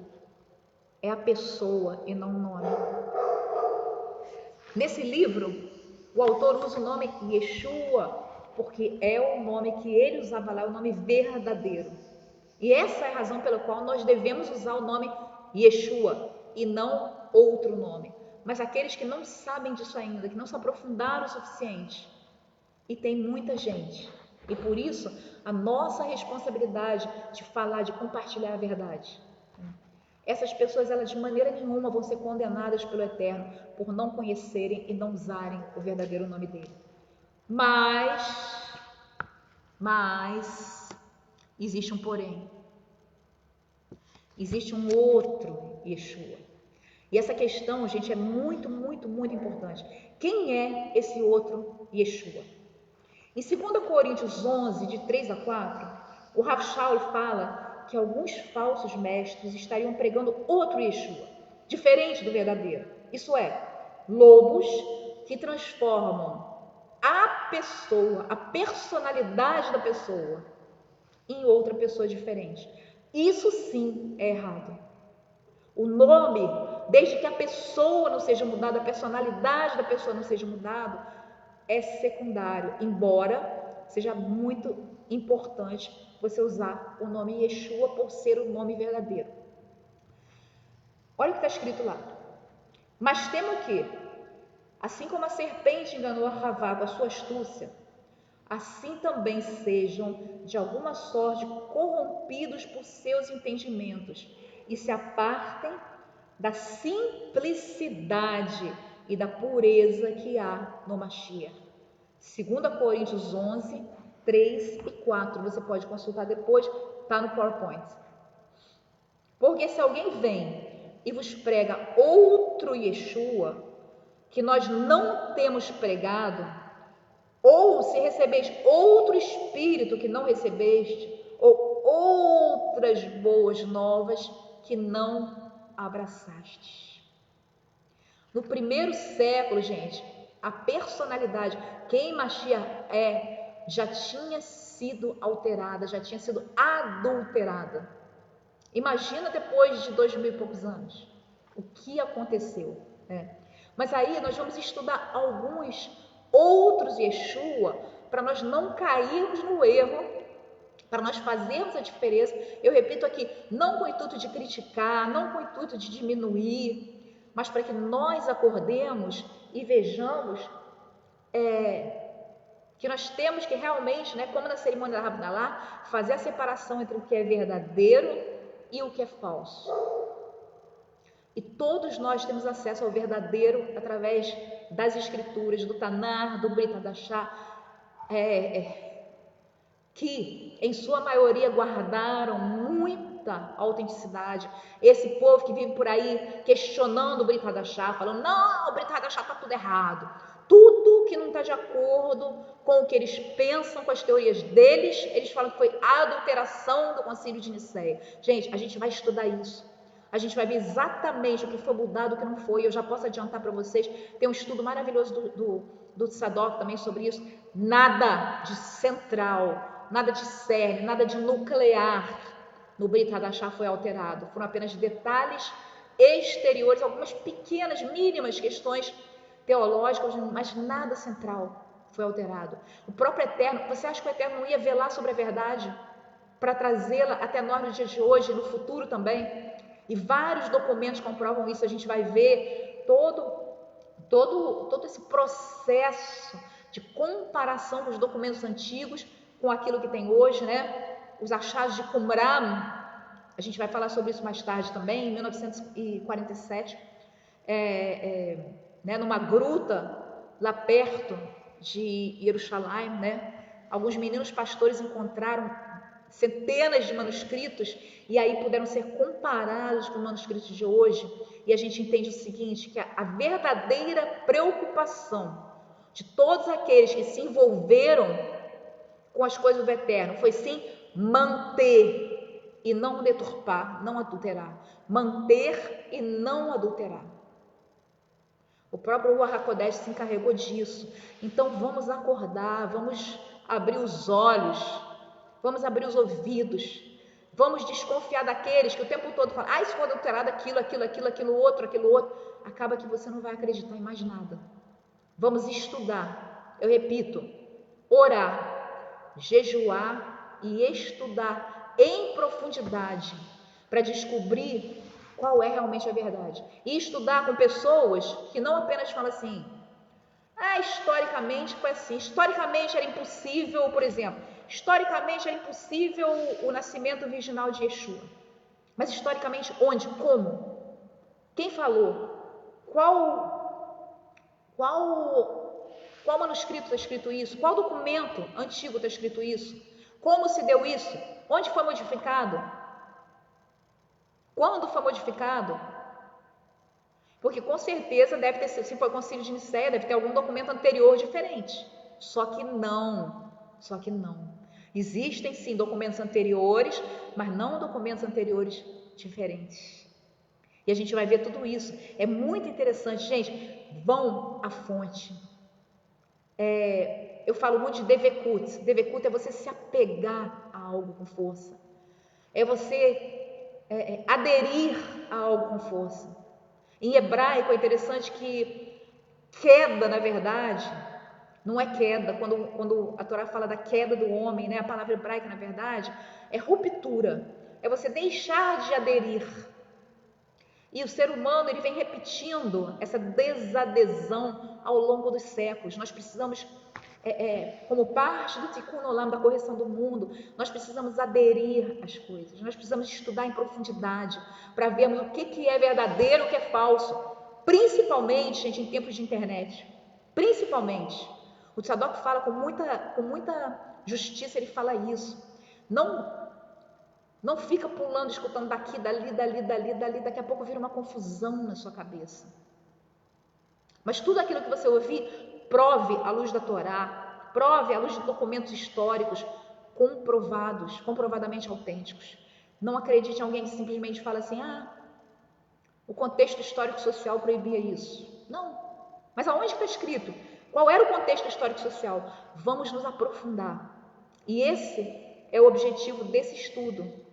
É a pessoa e não o nome. Nesse livro, o autor usa o nome Yeshua, porque é o nome que ele usava lá, o nome verdadeiro. E essa é a razão pela qual nós devemos usar o nome Yeshua e não outro nome. Mas aqueles que não sabem disso ainda, que não se aprofundaram o suficiente, e tem muita gente. E por isso, a nossa responsabilidade de falar, de compartilhar a verdade. Essas pessoas, elas de maneira nenhuma vão ser condenadas pelo Eterno por não conhecerem e não usarem o verdadeiro nome dele. Mas, existe um porém. Existe um outro Yeshua. E essa questão, gente, é muito, muito, muito importante. Quem é esse outro Yeshua? Em 2 Coríntios 11, de 3 a 4, o Rav Shaul fala que alguns falsos mestres estariam pregando outro Yeshua, diferente do verdadeiro. Isso é, lobos que transformam a pessoa, a personalidade da pessoa, em outra pessoa diferente. Isso sim é errado. O nome, desde que a pessoa não seja mudada, a personalidade da pessoa não seja mudada, é secundário, embora seja muito importante você usar o nome Yeshua por ser o nome verdadeiro. Olha o que está escrito lá. Mas temo que, assim como a serpente enganou a Havá com a sua astúcia, assim também sejam de alguma sorte corrompidos por seus entendimentos e se apartem da simplicidade e da pureza que há no Mashiach. 2 Coríntios 11, 3 e 4, você pode consultar depois, está no PowerPoint. Porque se alguém vem e vos prega outro Yeshua, que nós não temos pregado, ou se recebeis outro espírito que não recebeste, ou outras boas novas que não abraçastes. No primeiro século, gente, a personalidade, quem Mashiach já tinha sido alterada, já tinha sido adulterada. Imagina depois de 2000 e poucos anos, o que aconteceu, né? Mas aí nós vamos estudar alguns outros Yeshua, para nós não cairmos no erro, para nós fazermos a diferença. Eu repito aqui, não com o intuito de criticar, não com o intuito de diminuir, mas para que nós acordemos e vejamos que nós temos que realmente, né, como na cerimônia da Havdalah, fazer a separação entre o que é verdadeiro e o que é falso. E todos nós temos acesso ao verdadeiro através das escrituras, do Tanar, do Brit Hadashah, que em sua maioria guardaram muita autenticidade. Esse povo que vive por aí questionando o Brit Hadashah, falando, não, o Brit Hadashah está tudo errado. Tudo que não está de acordo com o que eles pensam, com as teorias deles, eles falam que foi a adulteração do Concílio de Nicéia. Gente, a gente vai estudar isso. A gente vai ver exatamente o que foi mudado, o que não foi. Eu já posso adiantar para vocês, tem um estudo maravilhoso do Tzadok também sobre isso. Nada de central, nada de cerne, nada de nuclear no Brit Hadashah foi alterado. Foram apenas detalhes exteriores, algumas pequenas, mínimas questões teológicas, mas nada central foi alterado. O próprio Eterno, você acha que o Eterno não ia velar sobre a verdade para trazê-la até nós no dia de hoje, no futuro também? E vários documentos comprovam isso. A gente vai ver todo esse processo de comparação com os documentos antigos com aquilo que tem hoje, né? Os achados de Qumran, a gente vai falar sobre isso mais tarde também, em 1947, né, numa gruta lá perto de Jerusalém, né? Alguns meninos pastores encontraram centenas de manuscritos e aí puderam ser comparados com os manuscritos de hoje, e a gente entende o seguinte, que a verdadeira preocupação de todos aqueles que se envolveram com as coisas do Eterno foi sim manter e não deturpar, não adulterar, manter e não adulterar. O próprio Ruach HaKodesh se encarregou disso. Então vamos acordar, vamos abrir os olhos, vamos abrir os ouvidos, Vamos desconfiar daqueles que o tempo todo falam, se for adulterado aquilo outro. Acaba que você não vai acreditar em mais nada. Vamos estudar. Eu repito, orar, jejuar e estudar em profundidade para descobrir qual é realmente a verdade. E estudar com pessoas que não apenas falam assim, historicamente foi assim, historicamente era impossível, por exemplo, historicamente era impossível o nascimento virginal de Yeshua. Mas historicamente onde? Como? Quem falou? Qual manuscrito está escrito isso? Qual documento antigo está escrito isso? Como se deu isso? Onde foi modificado? Quando foi modificado? Porque com certeza deve ter sido, se foi o Concílio de Nicéia, deve ter algum documento anterior diferente. Só que não. Existem sim documentos anteriores, mas não documentos anteriores diferentes. E a gente vai ver tudo isso. É muito interessante, gente. Vão à fonte. Eu falo muito de devekut. Devekut é você se apegar a algo com força. É você aderir a algo com força. Em hebraico é interessante que queda, na verdade, não é queda. Quando a Torá fala da queda do homem, né, a palavra hebraica, na verdade, é ruptura. É você deixar de aderir. E o ser humano ele vem repetindo essa desadesão ao longo dos séculos. Nós precisamos, como parte do Tikkun Olam, da correção do mundo, nós precisamos aderir às coisas. Nós precisamos estudar em profundidade para vermos o que é verdadeiro e o que é falso. Principalmente, gente, em tempos de internet. Principalmente. O Tzadok fala com muita justiça, ele fala isso. Não fica pulando, escutando daqui, dali, daqui a pouco vira uma confusão na sua cabeça. Mas tudo aquilo que você ouvir, prove à luz da Torá, prove à luz de documentos históricos comprovadamente autênticos. Não acredite em alguém que simplesmente fala assim, o contexto histórico-social proibia isso. Não. Mas aonde está escrito? Qual era o contexto histórico-social? Vamos nos aprofundar. E esse é o objetivo desse estudo.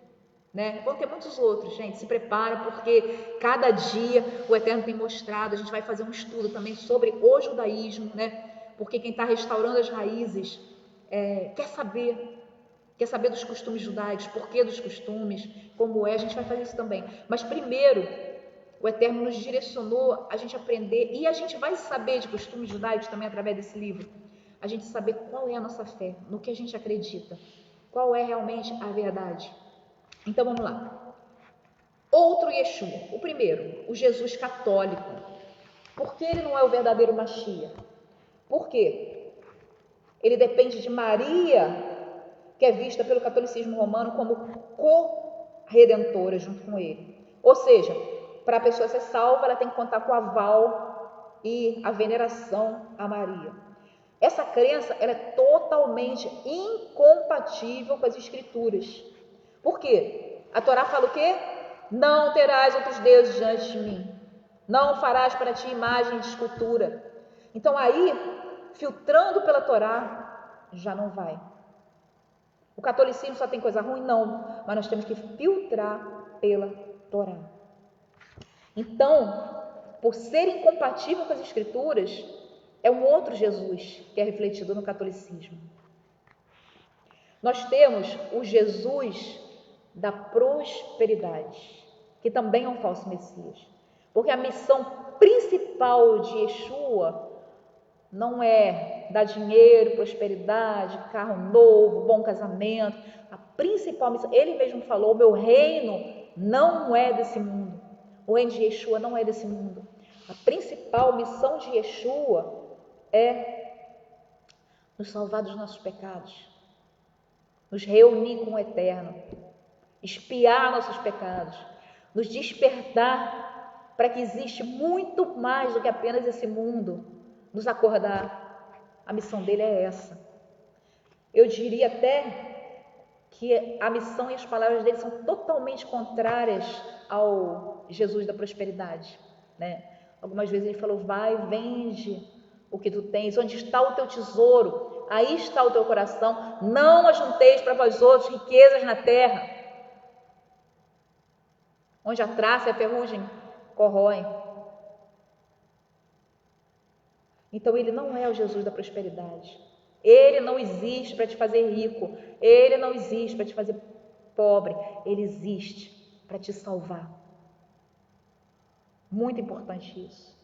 Né? Vão ter muitos outros, gente, se prepara, porque cada dia o Eterno tem mostrado. A gente vai fazer um estudo também sobre o judaísmo, né? Porque quem está restaurando as raízes quer saber dos costumes judaicos, porquê dos costumes, como é, a gente vai fazer isso também. Mas primeiro, o Eterno nos direcionou a gente aprender, e a gente vai saber de costumes judaicos também através desse livro, a gente saber qual é a nossa fé, no que a gente acredita, qual é realmente a verdade. Então vamos lá. Outro Yeshua, o primeiro, o Jesus católico. Por que ele não é o verdadeiro Mashiach? Por quê? Ele depende de Maria, que é vista pelo catolicismo romano como co-redentora junto com ele. Ou seja, para a pessoa ser salva, ela tem que contar com o aval e a veneração a Maria. Essa crença ela é totalmente incompatível com as escrituras. Por quê? A Torá fala o quê? Não terás outros deuses diante de mim. Não farás para ti imagem de escultura. Então aí, filtrando pela Torá, já não vai. O catolicismo só tem coisa ruim? Não. Mas nós temos que filtrar pela Torá. Então, por ser incompatível com as escrituras, é um outro Jesus que é refletido no catolicismo. Nós temos o Jesus da prosperidade, que também é um falso Messias. Porque a missão principal de Yeshua não é dar dinheiro, prosperidade, carro novo, bom casamento. A principal missão, ele mesmo falou, meu reino não é desse mundo. O reino de Yeshua não é desse mundo. A principal missão de Yeshua é nos salvar dos nossos pecados, nos reunir com o Eterno, expiar nossos pecados, nos despertar para que existe muito mais do que apenas esse mundo, nos acordar. A missão dele é essa. Eu diria até que a missão e as palavras dele são totalmente contrárias ao Jesus da prosperidade, né? Algumas vezes ele falou, vai, vende o que tu tens, onde está o teu tesouro, aí está o teu coração, não ajunteis para vós outros riquezas na terra. onde a traça e a ferrugem corroem. Então ele não é o Jesus da prosperidade. Ele não existe para te fazer rico. Ele não existe para te fazer pobre. Ele existe para te salvar. Muito importante isso.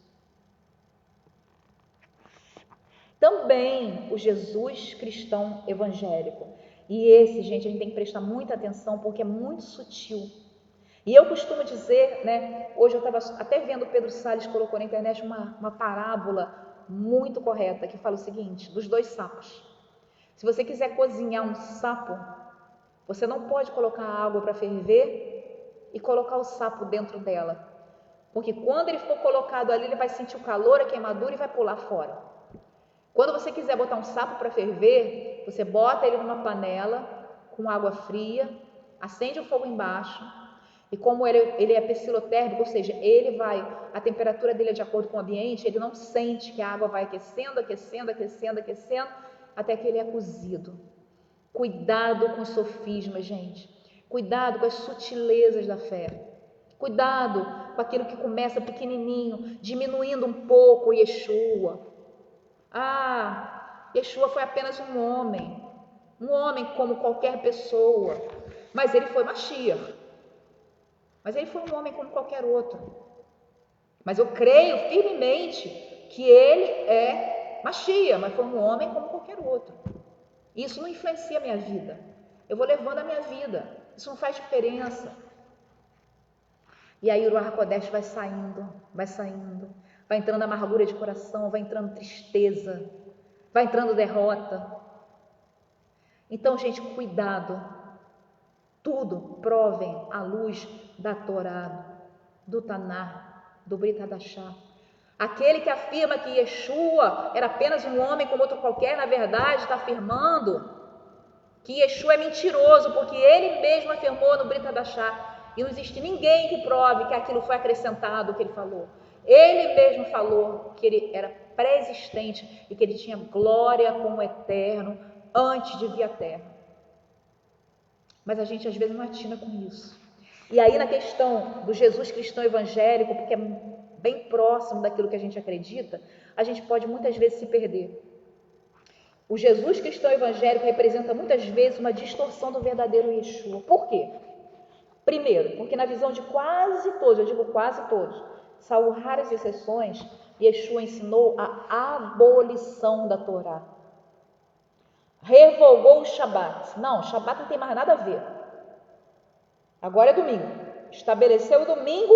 Também o Jesus cristão evangélico. E esse, gente, a gente tem que prestar muita atenção porque é muito sutil. E eu costumo dizer, né? Hoje eu estava até vendo o Pedro Salles colocou na internet uma parábola muito correta que fala o seguinte: dos dois sapos. Se você quiser cozinhar um sapo, você não pode colocar água para ferver e colocar o sapo dentro dela, porque quando ele for colocado ali, ele vai sentir o calor, a queimadura e vai pular fora. Quando você quiser botar um sapo para ferver, você bota ele numa panela com água fria, acende o fogo embaixo, e como ele é psilotérmico, ou seja, a temperatura dele é de acordo com o ambiente, ele não sente que a água vai aquecendo, até que ele é cozido. Cuidado com os sofismas, gente. Cuidado com as sutilezas da fé. Cuidado com aquilo que começa pequenininho, diminuindo um pouco Yeshua. Yeshua foi apenas um homem como qualquer pessoa, mas ele foi Mashiach. Mas ele foi um homem como qualquer outro. Mas eu creio firmemente que ele é Mashiach, mas foi um homem como qualquer outro. Isso não influencia a minha vida. Eu vou levando a minha vida. Isso não faz diferença. E aí o Ruach HaKodesh vai saindo. Vai entrando amargura de coração, vai entrando tristeza, vai entrando derrota. Então, gente, cuidado. Tudo provem à luz da Torá, do Taná, do Brit Hadashah. Aquele que afirma que Yeshua era apenas um homem como outro qualquer, na verdade está afirmando que Yeshua é mentiroso, porque ele mesmo afirmou no Brit Hadashah, e não existe ninguém que prove que aquilo foi acrescentado, o que ele falou. Ele mesmo falou que ele era pré-existente e que ele tinha glória com o Eterno antes de vir à Terra. Mas a gente às vezes não atina com isso. E aí na questão do Jesus cristão evangélico, porque é bem próximo daquilo que a gente acredita, a gente pode muitas vezes se perder. O Jesus cristão evangélico representa muitas vezes uma distorção do verdadeiro Yeshua. Por quê? Primeiro, porque na visão de quase todos, eu digo quase todos, salvo raras exceções, Yeshua ensinou a abolição da Torá. Revogou o Shabat. Não, Shabat não tem mais nada a ver. Agora é domingo. Estabeleceu o domingo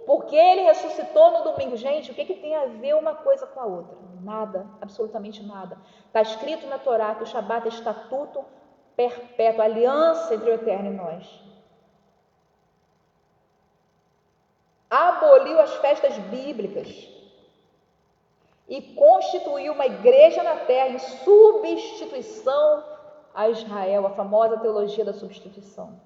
porque ele ressuscitou no domingo. Gente, o que tem a ver uma coisa com a outra? Nada, absolutamente nada. Está escrito na Torá que o Shabat é estatuto perpétuo, aliança entre o Eterno e nós. Aboliu as festas bíblicas e constituiu uma igreja na terra em substituição a Israel, a famosa teologia da substituição.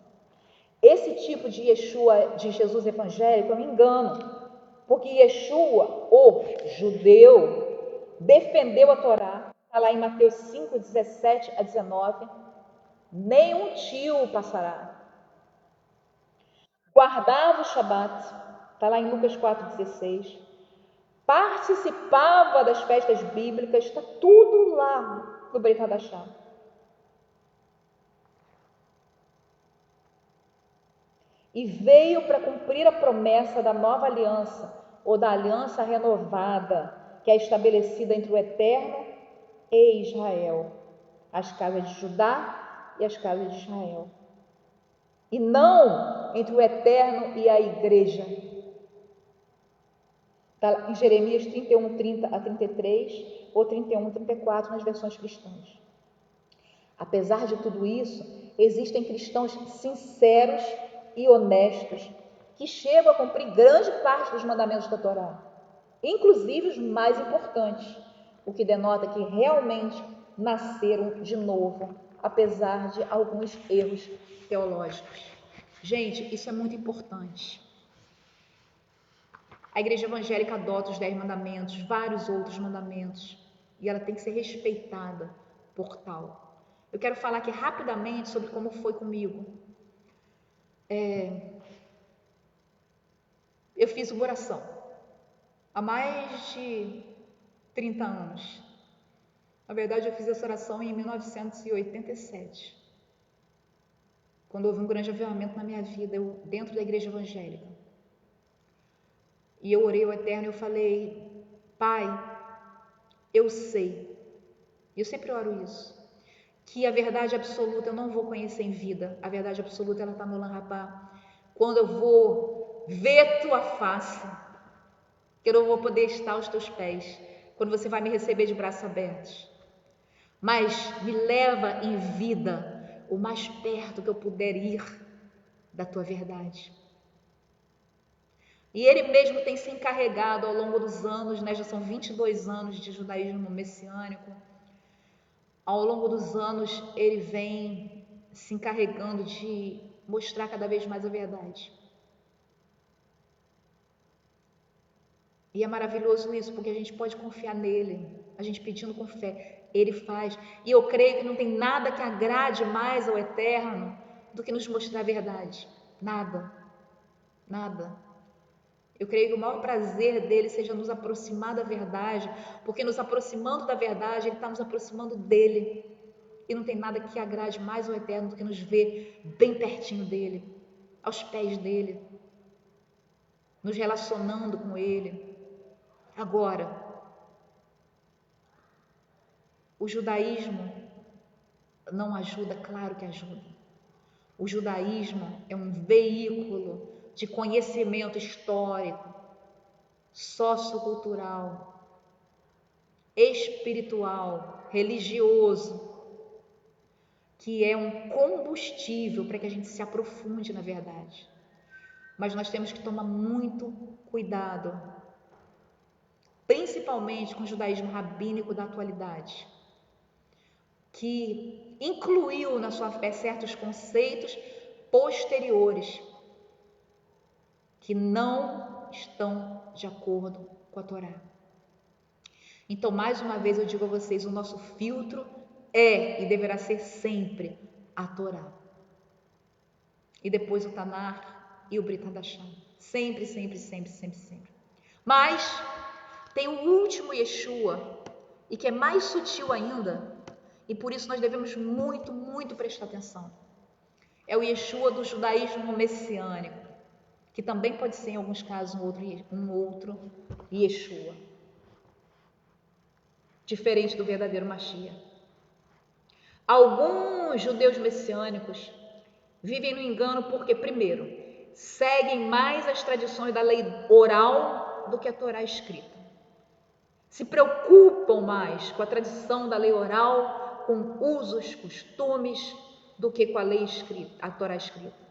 Esse tipo de Yeshua, de Jesus evangélico, é um engano, porque Yeshua, o judeu, defendeu a Torá, está lá em Mateus 5, 17 a 19, nenhum tio passará. Guardava o Shabat, está lá em Lucas 4, 16, participava das festas bíblicas, está tudo lá no Brit Hadashah. E veio para cumprir a promessa da nova aliança, ou da aliança renovada, que é estabelecida entre o Eterno e Israel, as casas de Judá e as casas de Israel, e não entre o Eterno e a igreja. Está em Jeremias 31, 30 a 33 ou 31, 34 nas versões cristãs. Apesar de tudo isso, existem cristãos sinceros e honestos que chegam a cumprir grande parte dos mandamentos da Torá, inclusive os mais importantes, o que denota que realmente nasceram de novo, apesar de alguns erros teológicos. Gente, isso é muito importante. A igreja evangélica adota os 10 mandamentos, vários outros mandamentos, e ela tem que ser respeitada por tal. Eu quero falar aqui rapidamente sobre como foi comigo. Eu fiz uma oração há mais de 30 anos. Na verdade, eu fiz essa oração em 1987, quando houve um grande avivamento na minha vida, dentro da igreja evangélica. E eu orei ao Eterno e eu falei: Pai, eu sei, e eu sempre oro isso, que a verdade absoluta eu não vou conhecer em vida. A verdade absoluta, ela está no Olam Rabá. Quando eu vou ver tua face, que eu não vou poder estar aos teus pés, quando você vai me receber de braços abertos. Mas me leva em vida o mais perto que eu puder ir da tua verdade. E ele mesmo tem se encarregado ao longo dos anos, né? Já são 22 anos de judaísmo messiânico. Ao longo dos anos, ele vem se encarregando de mostrar cada vez mais a verdade. E é maravilhoso isso, porque a gente pode confiar nele, a gente pedindo com fé, ele faz. E eu creio que não tem nada que agrade mais ao Eterno do que nos mostrar a verdade. Nada, nada. Eu creio que o maior prazer dele seja nos aproximar da verdade, porque nos aproximando da verdade, ele está nos aproximando dele. E não tem nada que agrade mais ao Eterno do que nos ver bem pertinho dele, aos pés dele, nos relacionando com ele. Agora, o judaísmo não ajuda? Claro que ajuda. O judaísmo é um veículo de conhecimento histórico, sociocultural, espiritual, religioso, que é um combustível para que a gente se aprofunde na verdade. Mas nós temos que tomar muito cuidado, principalmente com o judaísmo rabínico da atualidade, que incluiu na sua fé certos conceitos posteriores que não estão de acordo com a Torá. Então, mais uma vez eu digo a vocês, o nosso filtro é e deverá ser sempre a Torá. E depois o Tanar e o Brit Hadashah. Sempre, sempre, sempre, sempre, sempre. Mas tem o último Yeshua, e que é mais sutil ainda, e por isso nós devemos muito, muito prestar atenção. É o Yeshua do judaísmo messiânico, que também pode ser em alguns casos um outro Yeshua, diferente do verdadeiro Mashiach. Alguns judeus messiânicos vivem no engano porque, primeiro, seguem mais as tradições da lei oral do que a Torá escrita. Se preocupam mais com a tradição da lei oral, com usos, costumes, do que com a lei escrita, a Torá escrita.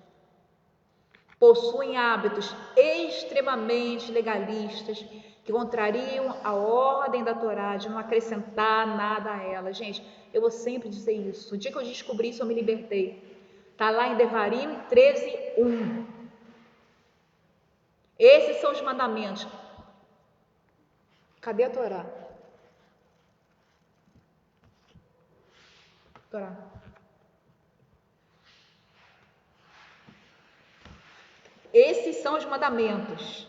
Possuem hábitos extremamente legalistas que contrariam a ordem da Torá de não acrescentar nada a ela. Gente, eu vou sempre dizer isso. O dia que eu descobri isso, eu me libertei. Está lá em Devarim 13:1. Esses são os mandamentos. Cadê a Torá? Torá. Esses são os mandamentos.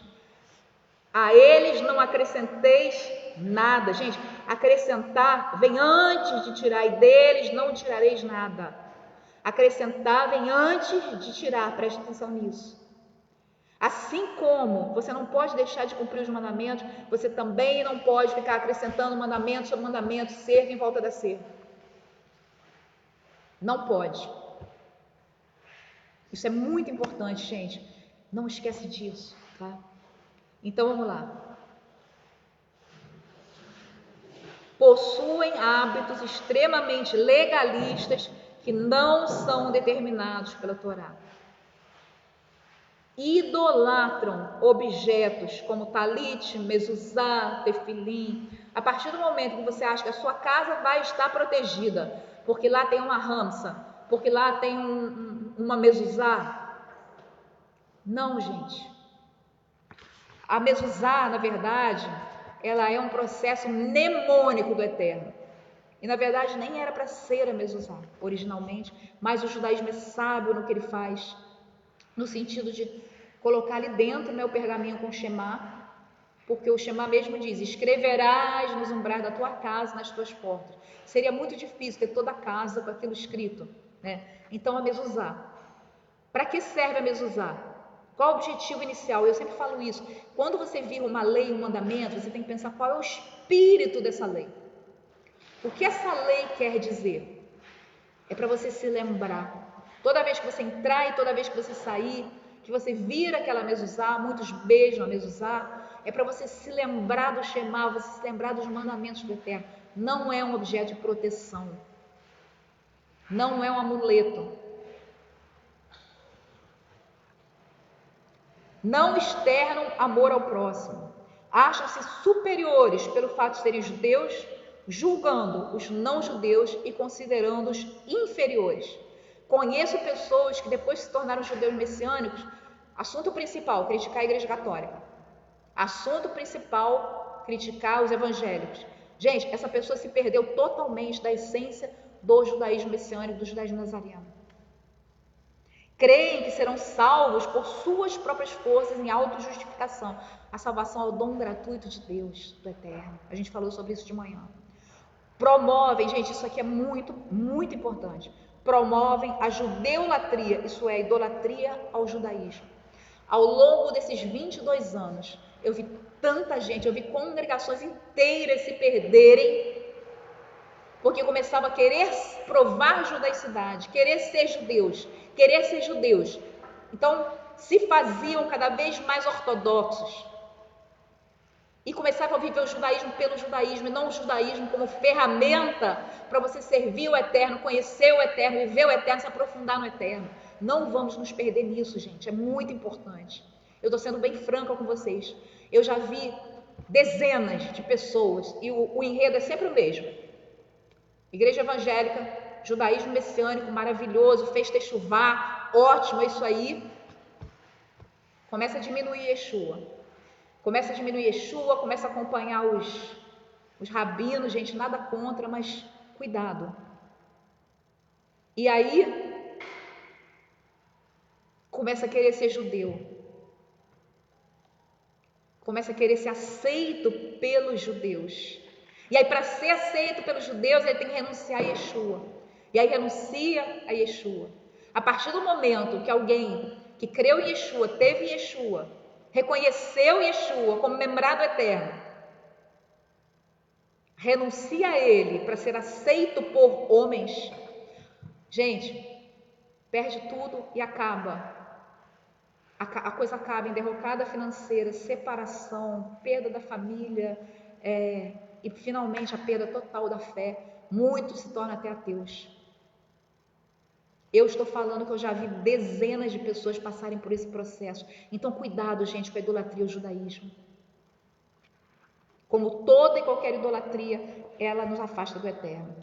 A eles não acrescenteis nada. Gente, acrescentar vem antes de tirar, e deles não tirareis nada. Acrescentar vem antes de tirar, preste atenção nisso. Assim como você não pode deixar de cumprir os mandamentos, você também não pode ficar acrescentando mandamento sobre mandamento, cerca em volta da cerca. Não pode. Isso é muito importante, gente. Não esquece disso, tá? Então vamos lá. Possuem hábitos extremamente legalistas que não são determinados pela Torá. Idolatram objetos como talit, mezuzá, tefilim. A partir do momento que você acha que a sua casa vai estar protegida, porque lá tem uma ramsa, porque lá tem uma mezuzá. Não, gente. A mezuzá, na verdade, ela é um processo mnemônico do Eterno. E na verdade nem era para ser a mezuzá originalmente, mas o judaísmo é sábio no que ele faz, no sentido de colocar ali dentro, né, o pergaminho com o Shema, porque o Shema mesmo diz: escreverás nos umbrais da tua casa, nas tuas portas. Seria muito difícil ter toda a casa com aquilo escrito, né? Então a mezuzá. Para que serve a mezuzá? Qual o objetivo inicial? Eu sempre falo isso. Quando você vira uma lei, um mandamento, você tem que pensar qual é o espírito dessa lei. O que essa lei quer dizer? É para você se lembrar. Toda vez que você entrar e toda vez que você sair, que você vira aquela mezuzá, muitos beijam a mezuzá, é para você se lembrar do Shema, você se lembrar dos mandamentos do Eterno. Não é um objeto de proteção. Não é um amuleto. Não externam amor ao próximo. Acham-se superiores pelo fato de serem judeus, julgando os não-judeus e considerando-os inferiores. Conheço pessoas que depois se tornaram judeus messiânicos, assunto principal, criticar a igreja católica. Assunto principal, criticar os evangélicos. Gente, essa pessoa se perdeu totalmente da essência do judaísmo messiânico, do judaísmo nazariano. Creem que serão salvos por suas próprias forças em autojustificação. A salvação é o dom gratuito de Deus, do Eterno. A gente falou sobre isso de manhã. Promovem, gente, isso aqui é muito, muito importante. Promovem a judeulatria, isso é, a idolatria ao judaísmo. Ao longo desses 22 anos, eu vi tanta gente, eu vi congregações inteiras se perderem, porque começavam a querer provar judaicidade, querer ser judeus. Então, se faziam cada vez mais ortodoxos e começavam a viver o judaísmo pelo judaísmo e não o judaísmo como ferramenta para você servir o Eterno, conhecer o Eterno, viver o Eterno, se aprofundar no Eterno. Não vamos nos perder nisso, gente, é muito importante. Eu estou sendo bem franca com vocês. Eu já vi dezenas de pessoas e o enredo é sempre o mesmo. Igreja evangélica, judaísmo messiânico, maravilhoso, fez techuvá, ótimo, é isso aí. Começa a diminuir Yeshua. Começa a acompanhar os rabinos, gente, nada contra, mas cuidado. E aí, começa a querer ser judeu. Começa a querer ser aceito pelos judeus. E aí, para ser aceito pelos judeus, ele tem que renunciar a Yeshua. E aí renuncia a Yeshua. A partir do momento que alguém que creu em Yeshua, teve Yeshua, reconheceu Yeshua como membrado eterno, renuncia a ele para ser aceito por homens, gente, perde tudo e acaba. A coisa acaba em derrocada financeira, separação, perda da família, e finalmente a perda total da fé. Muitos se tornam até ateus. Eu estou falando que eu já vi dezenas de pessoas passarem por esse processo. Então cuidado, gente, com a idolatria ao judaísmo. Como toda e qualquer idolatria, ela nos afasta do Eterno.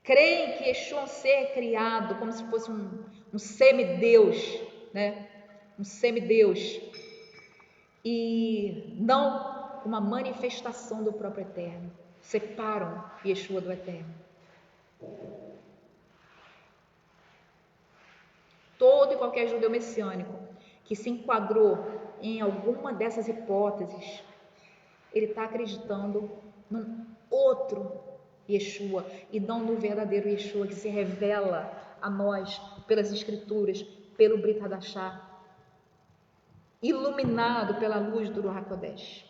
Creem que Yeshua é um ser criado como se fosse um semideus, né? Um semideus, e não uma manifestação do próprio Eterno. Separam Yeshua do Eterno. Todo e qualquer judeu messiânico que se enquadrou em alguma dessas hipóteses, ele está acreditando num outro Yeshua e não no verdadeiro Yeshua que se revela a nós pelas Escrituras, pelo Brit Hadashah, iluminado pela luz do Ruach HaKodesh.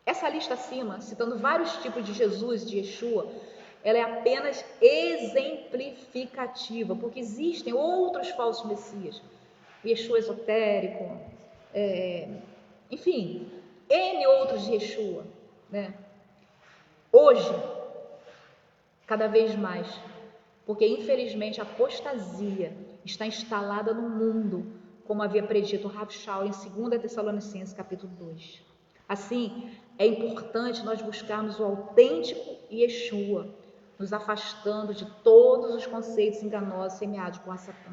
Essa lista acima, citando vários tipos de Jesus, de Yeshua, ela é apenas exemplificativa, porque existem outros falsos messias, Yeshua esotérico, enfim, N outros de Yeshua, né? Hoje, cada vez mais, porque infelizmente a apostasia está instalada no mundo, como havia predito Rav Shaul em 2 Tessalonicenses capítulo 2. Assim, é importante nós buscarmos o autêntico Yeshua, nos afastando de todos os conceitos enganosos semeados por Satã.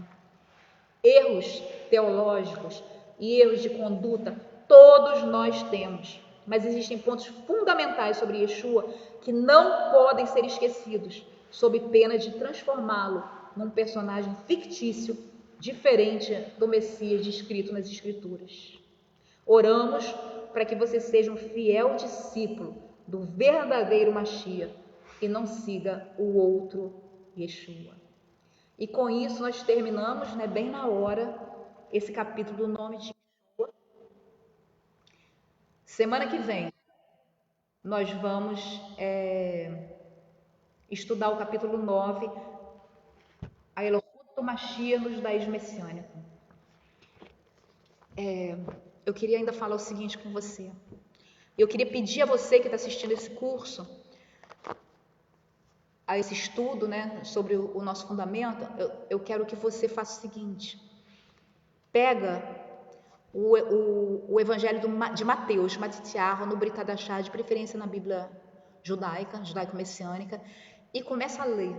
Erros teológicos e erros de conduta, todos nós temos, mas existem pontos fundamentais sobre Yeshua que não podem ser esquecidos, sob pena de transformá-lo num personagem fictício diferente do Messias descrito nas Escrituras. Oramos para que você seja um fiel discípulo do verdadeiro Mashiach e não siga o outro Yeshua. E com isso nós terminamos, né, bem na hora, esse capítulo do nome de Yeshua. Semana que vem nós vamos estudar o capítulo 9, a Elohut do Mashiach no judaísmo messiânico. Eu queria ainda falar o seguinte com você. Eu queria pedir a você que está assistindo esse curso, a esse estudo, né, sobre o nosso fundamento, eu quero que você faça o seguinte: pega o Evangelho de Mateus, Matitiarro, no Brit Hadashah, de preferência na Bíblia judaica, judaico-messiânica, e começa a ler.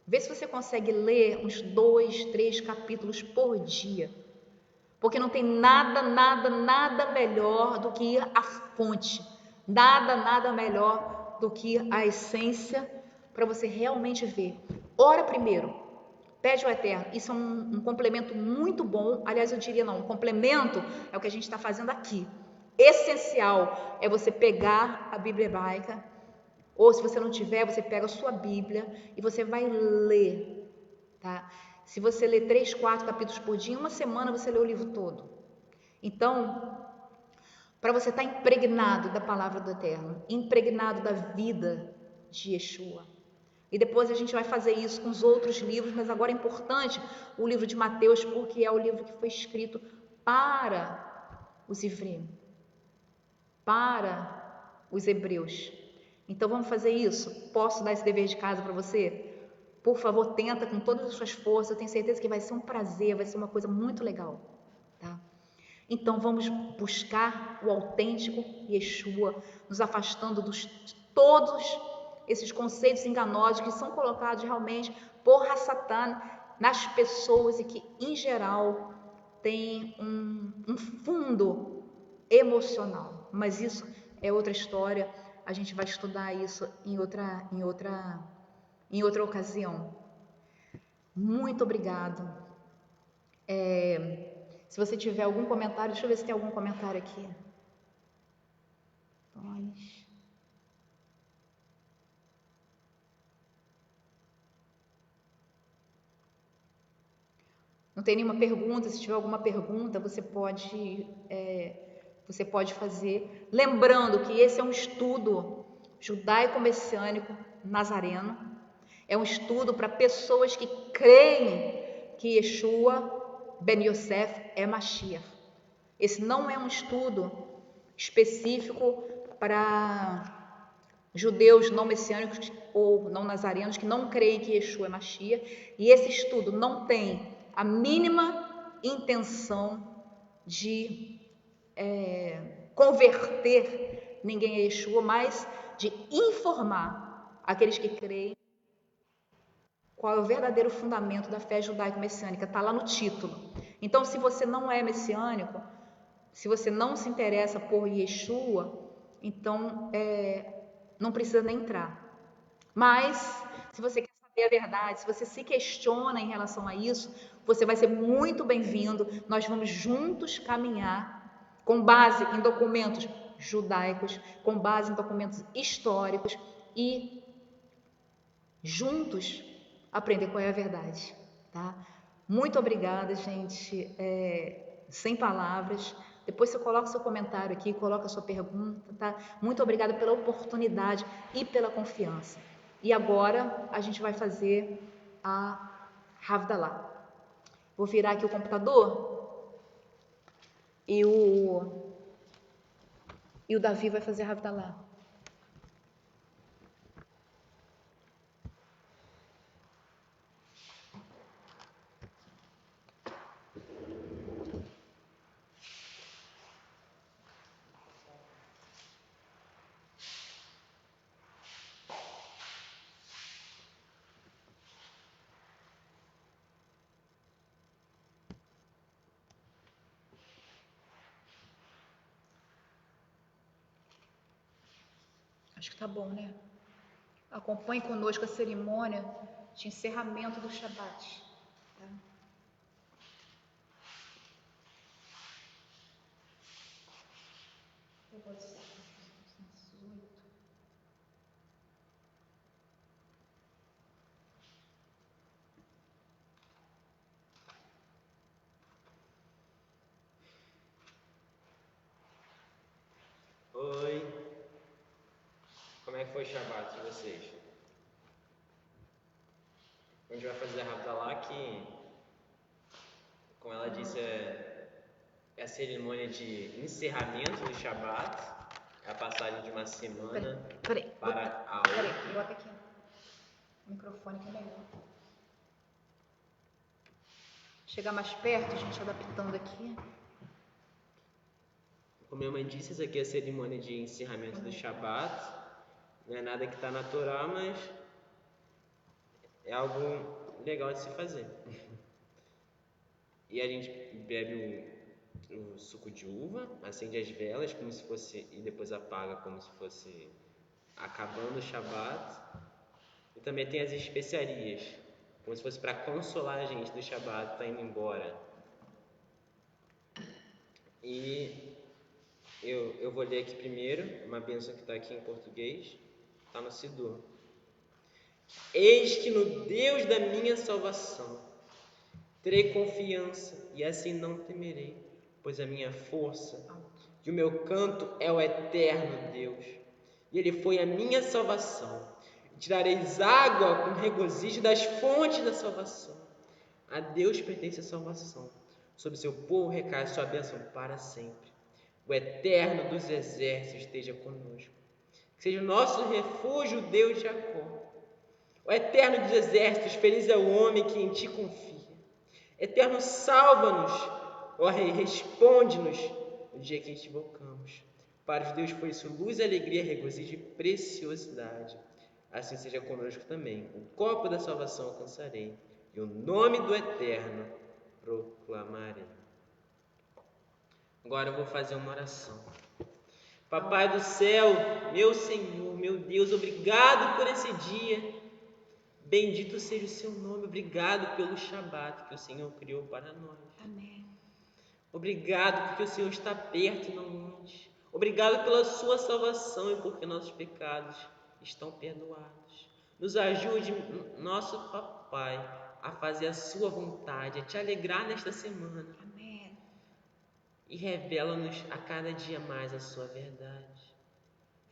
Vê se você consegue ler uns 2, 3 capítulos por dia. Porque não tem nada melhor do que ir à fonte. Nada melhor do que a essência para você realmente ver. Ora primeiro, pede ao Eterno. Isso é um complemento muito bom. Aliás, eu diria não, um complemento é o que a gente está fazendo aqui. Essencial é você pegar a Bíblia hebraica, ou se você não tiver, você pega a sua Bíblia e você vai ler, tá? Se você ler 3, 4 capítulos por dia, em uma semana você lê o livro todo. Então, para você estar impregnado da palavra do Eterno, impregnado da vida de Yeshua. E depois a gente vai fazer isso com os outros livros, mas agora é importante o livro de Mateus, porque é o livro que foi escrito para os Ivrim, para os hebreus. Então vamos fazer isso? Posso dar esse dever de casa para você? Por favor, tenta com todas as suas forças. Eu tenho certeza que vai ser um prazer, vai ser uma coisa muito legal, tá? Então vamos buscar o autêntico Yeshua, nos afastando de todos esses conceitos enganosos que são colocados realmente por Hasatan nas pessoas e que, em geral, tem um fundo emocional. Mas isso é outra história. A gente vai estudar isso em outra ocasião. Muito obrigado. Se você tiver algum comentário, deixa eu ver se tem algum comentário aqui. Não tem nenhuma pergunta. Se tiver alguma pergunta, você pode fazer. Lembrando que esse é um estudo judaico-messiânico nazareno. É um estudo para pessoas que creem que Yeshua Ben Yosef é Mashiach. Esse não é um estudo específico para judeus não messiânicos ou não nazarenos que não creem que Yeshua é Mashiach. E esse estudo não tem a mínima intenção de converter ninguém a Yeshua, mas de informar aqueles que creem qual é o verdadeiro fundamento da fé judaico-messiânica. Está lá no título. Então, se você não é messiânico, se você não se interessa por Yeshua, então não precisa nem entrar. Mas, se você quer saber a verdade, se você se questiona em relação a isso, você vai ser muito bem-vindo. Nós vamos juntos caminhar com base em documentos judaicos, com base em documentos históricos e juntos aprender qual é a verdade, tá? Muito obrigada, gente. Sem palavras. Depois você coloca seu comentário aqui, coloca sua pergunta, tá? Muito obrigada pela oportunidade e pela confiança. E agora a gente vai fazer a Havdalah. Vou virar aqui o computador e o Davi vai fazer a Havdalah. Acho que tá bom, né? Acompanhe conosco a cerimônia de encerramento do Shabat. Tá? Eu vou dizer. 18.
Oi, como é que foi o Shabat de vocês? A gente vai fazer a Havdalah que, como ela disse, é a cerimônia de encerramento do Shabat, é a passagem de uma semana para a outra.
Peraí, bota aqui. O microfone que é melhor. Chegar mais perto, gente, adaptando aqui.
Como minha mãe disse, isso aqui é a cerimônia de encerramento do Shabat. Não é nada que está na Torá, mas é algo legal de se fazer. E a gente bebe o suco de uva, acende as velas como se fosse, e depois apaga como se fosse acabando o Shabat. E também tem as especiarias, como se fosse para consolar a gente do Shabat, tá indo embora. E eu vou ler aqui primeiro, uma bênção que está aqui em português, está no Sidur. Eis que no Deus da minha salvação terei confiança e assim não temerei, pois a minha força e o meu canto é o eterno Deus, e Ele foi a minha salvação. E tirareis água com regozijo das fontes da salvação. A Deus pertence a salvação, sobre seu povo recai sua bênção para sempre. O eterno dos exércitos esteja conosco, que seja o nosso refúgio, Deus de Jacó. O eterno dos exércitos, feliz é o homem que em ti confia. Eterno, salva-nos, ó Rei, responde-nos no dia que te invocamos. Para os Deus foi isso luz, alegria, regozijo e preciosidade. Assim seja conosco também. O copo da salvação alcançarei, e o nome do Eterno proclamarei. Agora eu vou fazer uma oração. Papai do céu, meu Senhor, meu Deus, obrigado por esse dia. Bendito seja o seu nome, obrigado pelo Shabat que o Senhor criou para nós.
Amém.
Obrigado porque o Senhor está perto e não longe. Obrigado pela sua salvação e porque nossos pecados estão perdoados. Nos ajude, nosso papai, a fazer a sua vontade, a te alegrar nesta semana.
Amém.
E revela-nos a cada dia mais a sua verdade.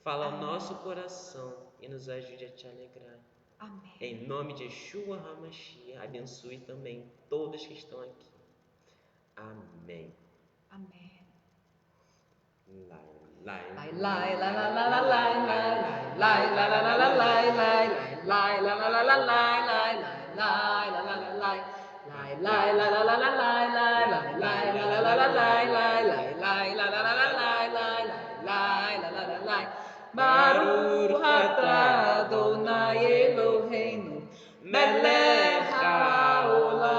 Fala ao nosso coração e nos ajude a te alegrar.
Amém.
Em nome de Yeshua HaMashiach, abençoe também todos que estão aqui. Amém.
Amém. Baruch atah Adonai Eloheinu melech haolam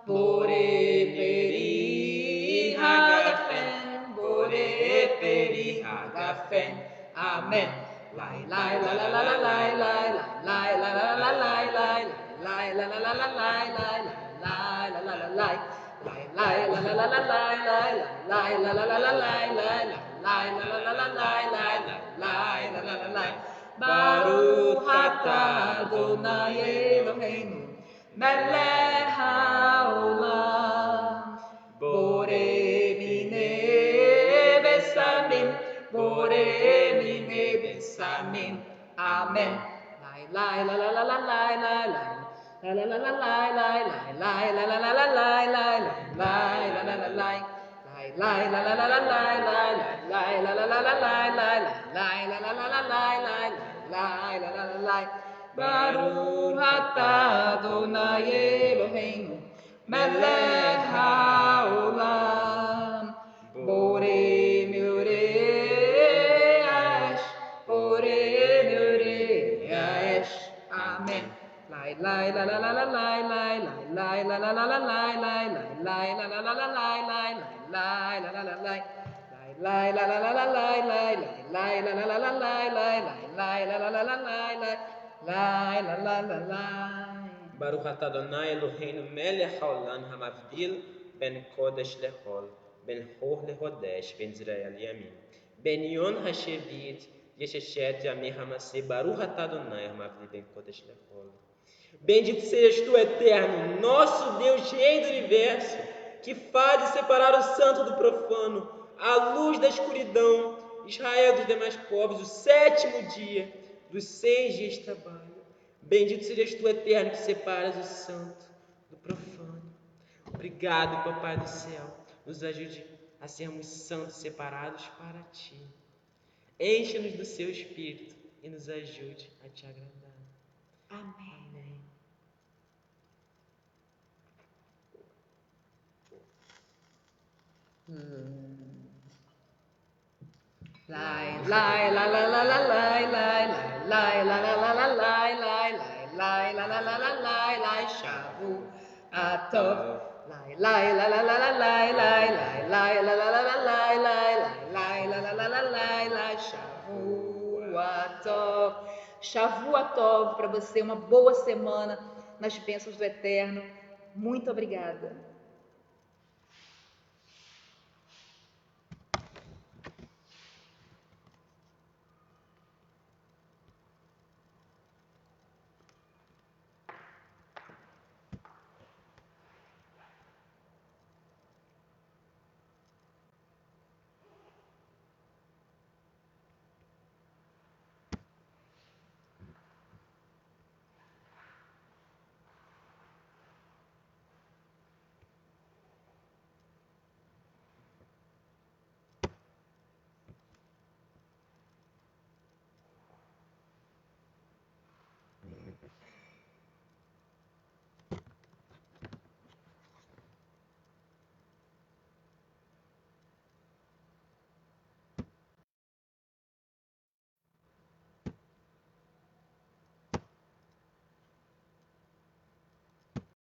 borei peri hagafen borei peri hagafen amen lai lai la la la la lai lai lai la la la lai lai lai la la la la lai lai lai la la la lai lai la la la la lai lai lai la la la la lai lai lai la la la la lai lai lai la la la lai Baruch atah Adonai Eloheinu melech haolam borei minei besamim borei minei besamim amen lai la la la la lai lai lai la la la la lai lai lai la la la la lai lai lai la la la lai lai la la la la lai lai lai la la la la lai lai lai la la la la lai lai lai la la la lai Baruch atah Adonai Eloheinu melech haolam borei meorei haesh borei meorei haesh amen lai lai la la la la lai lai lai la la la la lai lai lai la la la la lai lai lai la la la lai lai la la la la lai lai lai la la la la lai lai lai la la la la lai lai lai la la la lai
Baruch atah Adonai Eloheinu melech haolam hamavdil ben kodesh lechol ben hor lehodesh, ben Israel yamim. Ben yon hashevit, yesheshet yamim hamase, baruch atah Adonai, hamavli ben kodesh lechol. Bendito sejas tu, eterno, nosso Deus, Rei do Universo, que faz separar o santo do profano, a luz da escuridão, Israel dos demais povos, o sétimo dia dos 6 dias de trabalho. Bendito sejas tu, eterno, que separas o santo do profano. Obrigado, Papai do céu, nos ajude a sermos santos separados para ti. Enche-nos do seu Espírito e nos ajude a te agradar.
Amém.
Amém.
Lai lai la la la la lai lai lai lai la la la la lai lai lai lai la la la la lai lai shavu atov lai lai la la la la lai lai lai lai la la la la lai lai lai la la la la lai lai shavu atov. Shavu atov para você, uma boa semana nas bênçãos do Eterno. Muito obrigada.